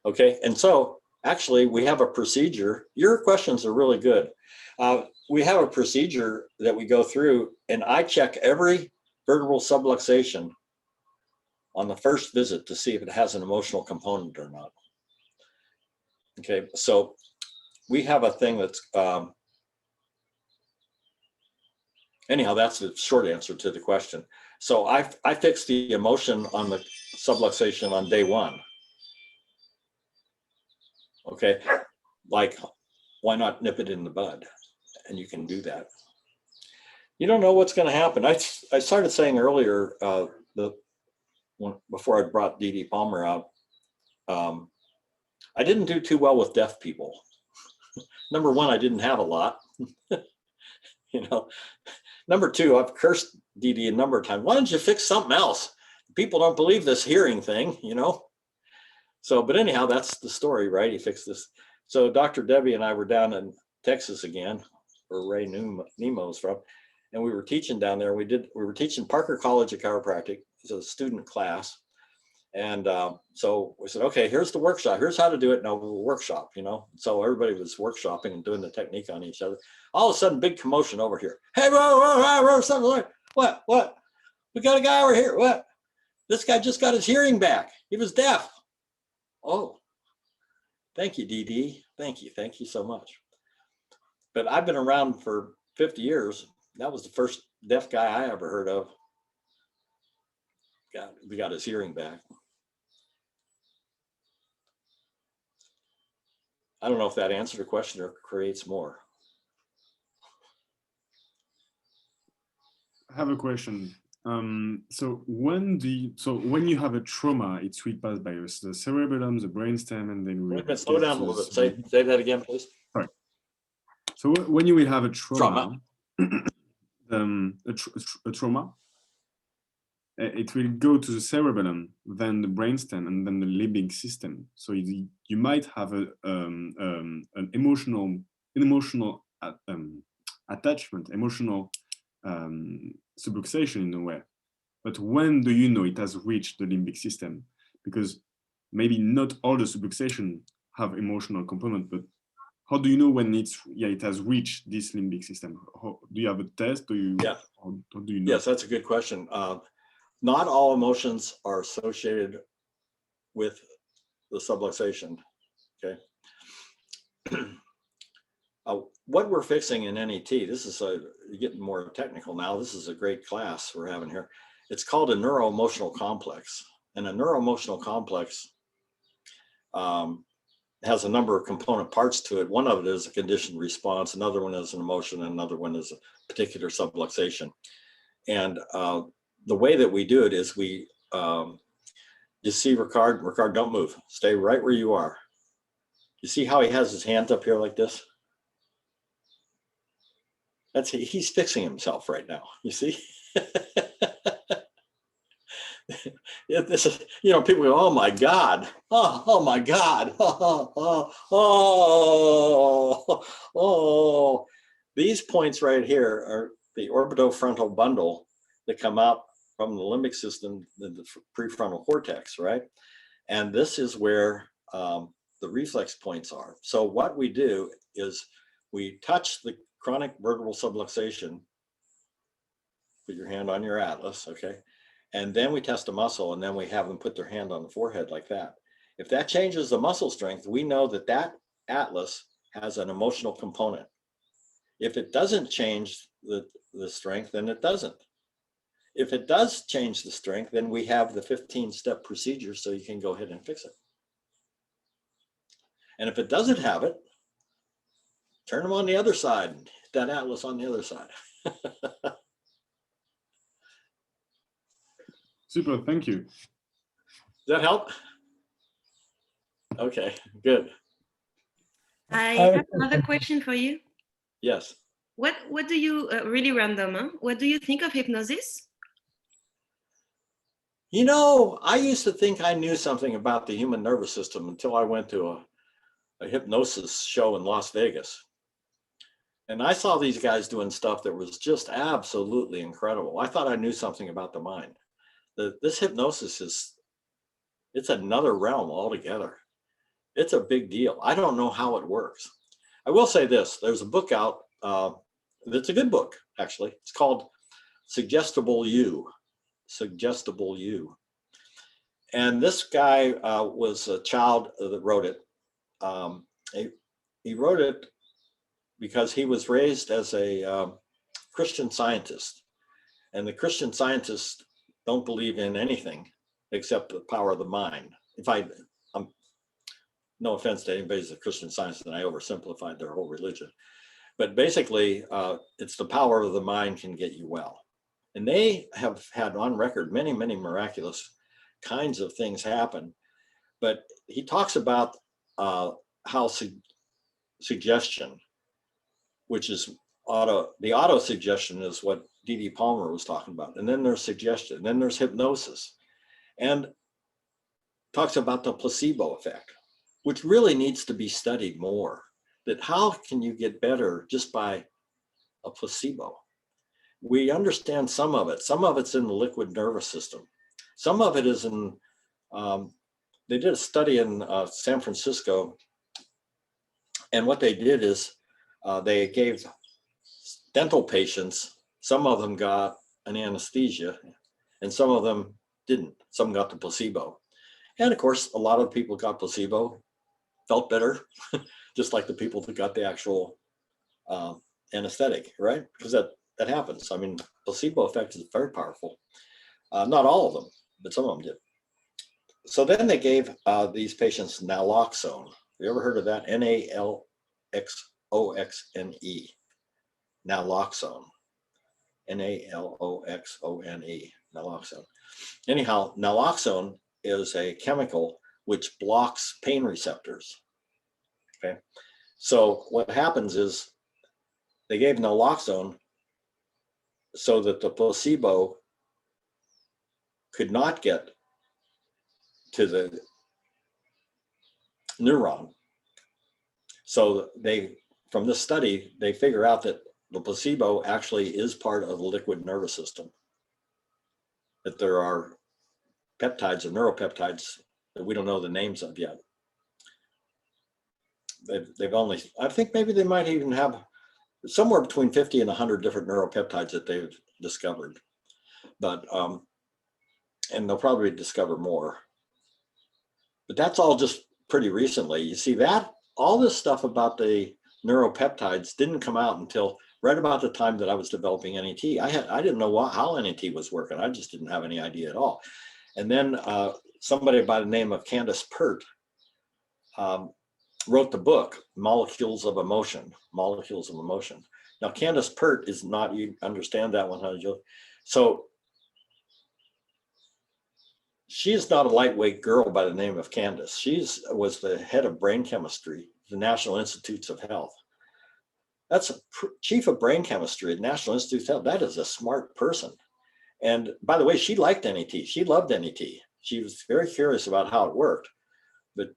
Okay, and so actually we have a procedure. Your questions are really good. We have a procedure that we go through, and I check every vertebral subluxation on the first visit to see if it has an emotional component or not. Okay, so we have a thing that's, anyhow, that's the short answer to the question. So I fix the emotion on the subluxation on day 1. Okay, like, why not nip it in the bud? And you can do that. You don't know what's going to happen. I started saying earlier, before I brought Dee Palmer out, I didn't do too well with deaf people. Number 1, I didn't have a lot. You know. Number 2, I've cursed Dee a number of times. Why don't you fix something else? People don't believe this hearing thing, you know? So, but anyhow, that's the story, right? He fixed this. So Dr. Debbie and I were down in Texas again, where Ray Nemo's from, and we were teaching down there. We were teaching Palmer College of Chiropractic. It's a student class. And so we said, okay, here's the workshop. Here's how to do it. No, workshop, you know? So everybody was workshopping and doing the technique on each other. All of a sudden, big commotion over here. Hey, what? We got a guy over here. What? This guy just got his hearing back. He was deaf. Oh, thank you, Dee. Thank you so much. But I've been around for 50 years. That was the first deaf guy I ever heard of. We got his hearing back. I don't know if that answered your question or creates more. I have a question. So when you have a trauma, it's repassed by the cerebellum, the brainstem, and then we Wait a minute, slow down a little bit. Say that again, please. Sorry. So when you will have a trauma. A trauma, it will go to the cerebellum, then the brainstem, and then the limbic system. So you might have an emotional attachment, emotional subluxation in a way. But when do you know it has reached the limbic system? Because maybe not all the subluxation have emotional component, but how do you know when it has reached this limbic system? Do you have a test? How do you know? Yes, that's a good question. Not all emotions are associated with the subluxation. Okay. What we're fixing in N.E.T, this is getting more technical now. This is a great class we're having here. It's called a neuro-emotional complex, and a neuro-emotional complex has a number of component parts to it. One of it is a conditioned response, another one is an emotion, and another one is a particular subluxation. And the way that we do it is we just see Ricard, don't move, stay right where you are. You see how he has his hands up here like this? He's fixing himself right now, you see? This is, people go, oh my God, oh my God, oh. These points right here are the orbitofrontal bundle that come out from the limbic system, the prefrontal cortex, right? And this is where the reflex points are. So what we do is we touch the chronic vertebral subluxation, put your hand on your atlas, okay? And then we test a muscle, and then we have them put their hand on the forehead like that. If that changes the muscle strength, we know that that atlas has an emotional component. If it doesn't change the strength, then it doesn't. If it does change the strength, then we have the 15-step procedure so you can go ahead and fix it. And if it doesn't have it, turn them on the other side, hit that atlas on the other side. Super, thank you. Does that help? Okay, good. I have another question for you. Yes. What do you, really random, huh? What do you think of hypnosis? I used to think I knew something about the human nervous system until I went to a hypnosis show in Las Vegas. And I saw these guys doing stuff that was just absolutely incredible. I thought I knew something about the mind. This hypnosis it's another realm altogether. It's a big deal. I don't know how it works. I will say this, there's a book out, that's a good book, actually. It's called Suggestible You. Suggestible You. And this guy was a child that wrote it. He wrote it because he was raised as a Christian Scientist. And the Christian scientists don't believe in anything except the power of the mind. No offense to anybody who's a Christian Scientist, and I oversimplified their whole religion. But basically, it's the power of the mind can get you well. And they have had on record many, many miraculous kinds of things happen. But he talks about how suggestion, which is the auto suggestion is what D.D. Palmer was talking about. And then there's suggestion, then there's hypnosis. And talks about the placebo effect, which really needs to be studied more. That how can you get better just by a placebo? We understand some of it. Some of it's in the liquid nervous system. Some of it is in, they did a study in San Francisco. And what they did is they gave dental patients, some of them got an anesthesia and some of them didn't. Some got the placebo. And of course, a lot of people got placebo, felt better, just like the people that got the actual anesthetic, right? Because that happens. I mean, placebo effect is very powerful. Not all of them, but some of them did. So then they gave these patients naloxone. You ever heard of that? Nalxoxne. Naloxone. Naloxone. Naloxone. Anyhow, naloxone is a chemical which blocks pain receptors. Okay. So what happens is they gave naloxone so that the placebo could not get to the neuron. So they, from this study, they figure out that the placebo actually is part of the liquid nervous system. That there are peptides or neuropeptides that we don't know the names of yet. They've only, I think maybe they might even have somewhere between 50 and 100 different neuropeptides that they've discovered. But, and they'll probably discover more. But that's all just pretty recently. You see that, all this stuff about the neuropeptides didn't come out until right about the time that I was developing N.E.T. I didn't know how N.E.T. was working. I just didn't have any idea at all. And then somebody by the name of Candace Pert wrote the book, Molecules of Emotion. Molecules of Emotion. Now, Candace Pert is not, you understand that one, huh, Jill? So she's not a lightweight girl by the name of Candace. She was the head of brain chemistry, the National Institutes of Health. That's a chief of brain chemistry at National Institutes of Health. That is a smart person. And by the way, she liked N.E.T. She loved N.E.T. She was very curious about how it worked. But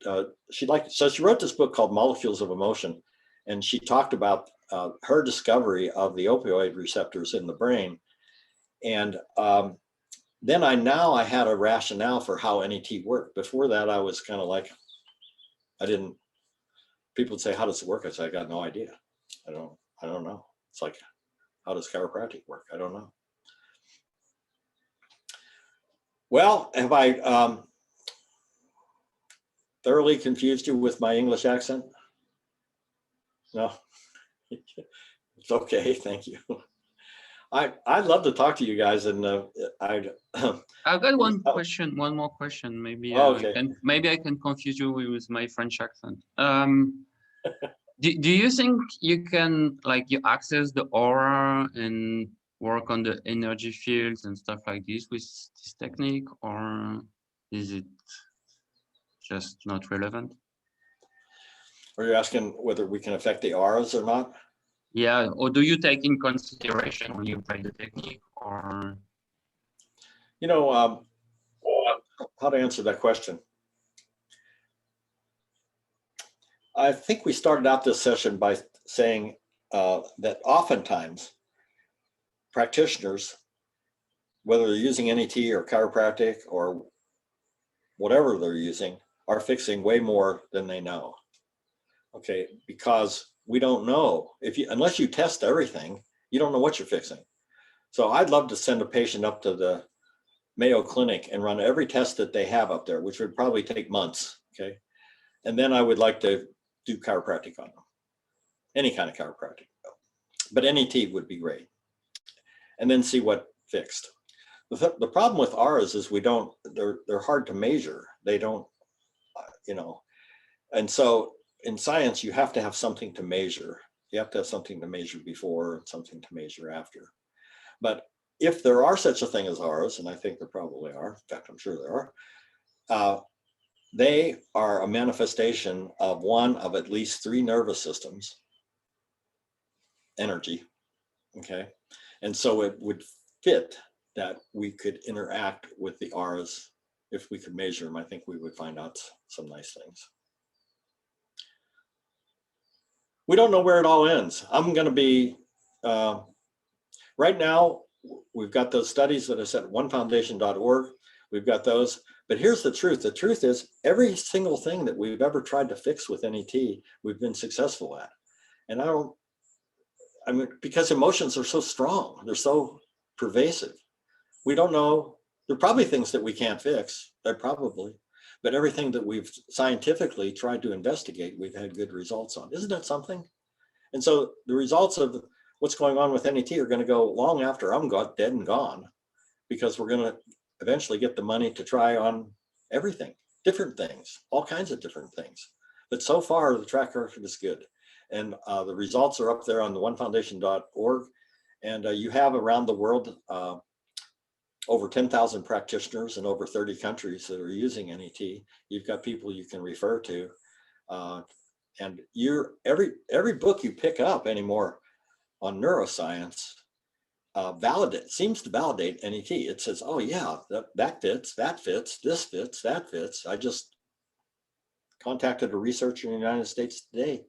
she liked it. So she wrote this book called Molecules of Emotion. And she talked about her discovery of the opioid receptors in the brain. And then I had a rationale for how N.E.T. worked. Before that, I was kind of like, people would say, how does it work? I said, I got no idea. I don't know. It's like, how does chiropractic work? I don't know. Well, have I thoroughly confused you with my English accent? No, it's okay. Thank you. I'd love to talk to you guys, and I've got one more question. Maybe okay. Maybe I can confuse you with my French accent. Do you think you can, like, you access the aura and work on the energy fields and stuff like this with this technique, or is it just not relevant? Are you asking whether we can affect the auras or not? Yeah, or do you take in consideration when you apply the technique, or? You know, how to answer that question. I think we started out this session by saying that oftentimes practitioners, whether they're using N.E.T. or chiropractic or whatever they're using, are fixing way more than they know. Okay, because we don't know. Unless you test everything, you don't know what you're fixing. So I'd love to send a patient up to the Mayo Clinic and run every test that they have up there, which would probably take months. Okay, and then I would like to do chiropractic on them, any kind of chiropractic, but N.E.T. would be great, and then see what fixed. The problem with ours is they're hard to measure. They don't, and so in science, you have to have something to measure. You have to have something to measure before and something to measure after. But if there are such a thing as ours, and I think there probably are, in fact, I'm sure there are, they are a manifestation of one of at least 3 nervous systems, energy, okay? And so it would fit that we could interact with the auras. If we could measure them, I think we would find out some nice things. We don't know where it all ends. I'm going to be, right now, we've got those studies that I said, onefoundation.org. We've got those. But here's the truth. The truth is every single thing that we've ever tried to fix with N.E.T., we've been successful at. And because emotions are so strong, they're so pervasive. We don't know. There are probably things that we can't fix. There probably. But everything that we've scientifically tried to investigate, we've had good results on. Isn't that something? And so the results of what's going on with N.E.T. are going to go long after I'm dead and gone, because we're going to eventually get the money to try on everything, different things, all kinds of different things. but so far the track record is good. And the results are up there on the onefoundation.org. And you have around the world over 10,000 practitioners in over 30 countries that are using N.E.T. You've got people you can refer to. And every book you pick up anymore on neuroscience seems to validate N.E.T. It says, oh yeah, that fits, this fits, that fits. I just contacted a researcher in the United States today.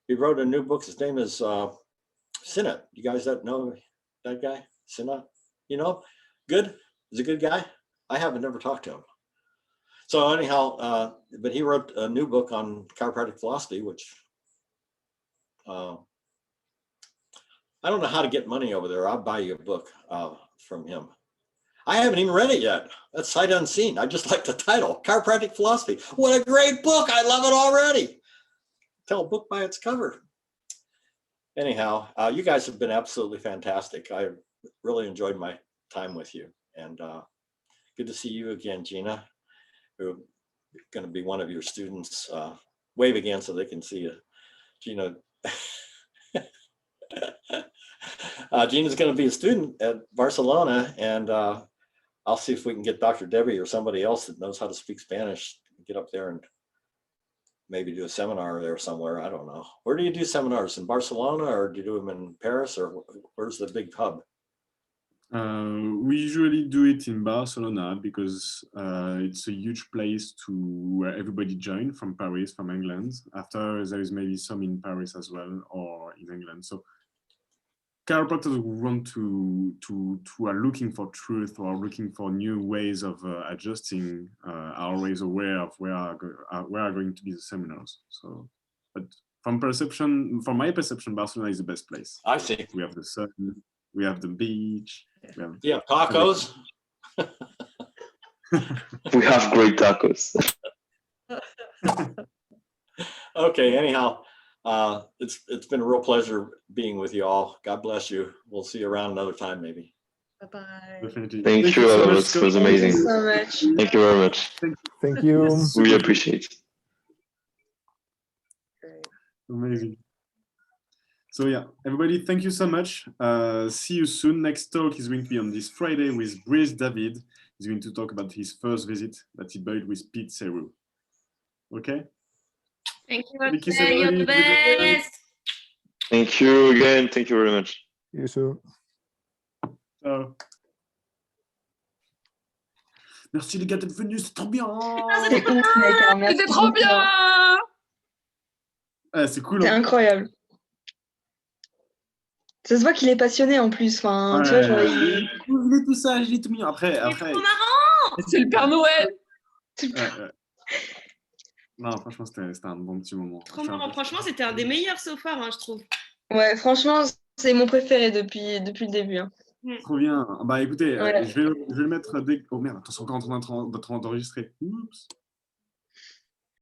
He wrote a new book. His name is N.E.T. You guys that know that guy? N.E.T. You know? Good? He's a good guy? I haven't never talked to him. So anyhow, but he wrote a new book on chiropractic philosophy, which I don't know how to get money over there. I'll buy you a book from him. I haven't even read it yet. That's sight unseen. I just like the title, Chiropractic Philosophy. What a great book. I love it already. Tell a book by its cover. Anyhow, you guys have been absolutely fantastic. I really enjoyed my time with you. And good to see you again, Gina, who's going to be one of your students. Wave again so they can see you. Gina. Gina's going to be a student at Barcelona, and I'll see if we can get Dr. Debbie or somebody else that knows how to speak Spanish, get up there and maybe do a seminar there somewhere. I don't know. Where do you do seminars? In Barcelona, or do you do them in Paris, or where's the big hub? We usually do it in Barcelona because it's a huge place where everybody joins from Paris, from England. After, there is maybe some in Paris as well, or in England. So chiropractors who want who are looking for truth or looking for new ways of adjusting are always aware of where are going to be the seminars. So, but from my perception, Barcelona is the best place. I see. We have the sun, we have the beach. We have tacos. We have great tacos. Okay, anyhow, it's been a real pleasure being with you all. God bless you. We'll see you around another time, maybe. Bye-bye. Definitely. Thank you, Alex. It was amazing. Thank you so much. Thank you very much. Thank you. We appreciate it. Great. Amazing. So yeah, everybody, thank you so much. See you soon. Next talk is going to be on this Friday with Brice David. He's going to talk about his first visit that he made with Pete Seru. Okay? Thank you. Thank you so You're the much. best. Thank you again. Thank you very much. You too. Ciao. Merci les gars d'être venus, c'est trop bien. C'est cool, mec, hein, merci C'était trop beaucoup. bien. Ah, c'est cool. C'est Hein. incroyable. Ça se voit qu'il est passionné en plus. Enfin, tu vois, genre, il... Il est tout ça, il est tout mignon. Après. C'est trop marrant. C'est le Père Noël. Ouais. Non, franchement, c'était un bon petit moment. Trop marrant. Franchement, c'était un des meilleurs so far, hein, je trouve. Ouais, franchement, c'est mon préféré depuis le début. Hein. Trop bien. Bah écoutez, Ouais. je vais le mettre dès que... Oh merde, attends, c'est encore en train d'enregistrer. Oups.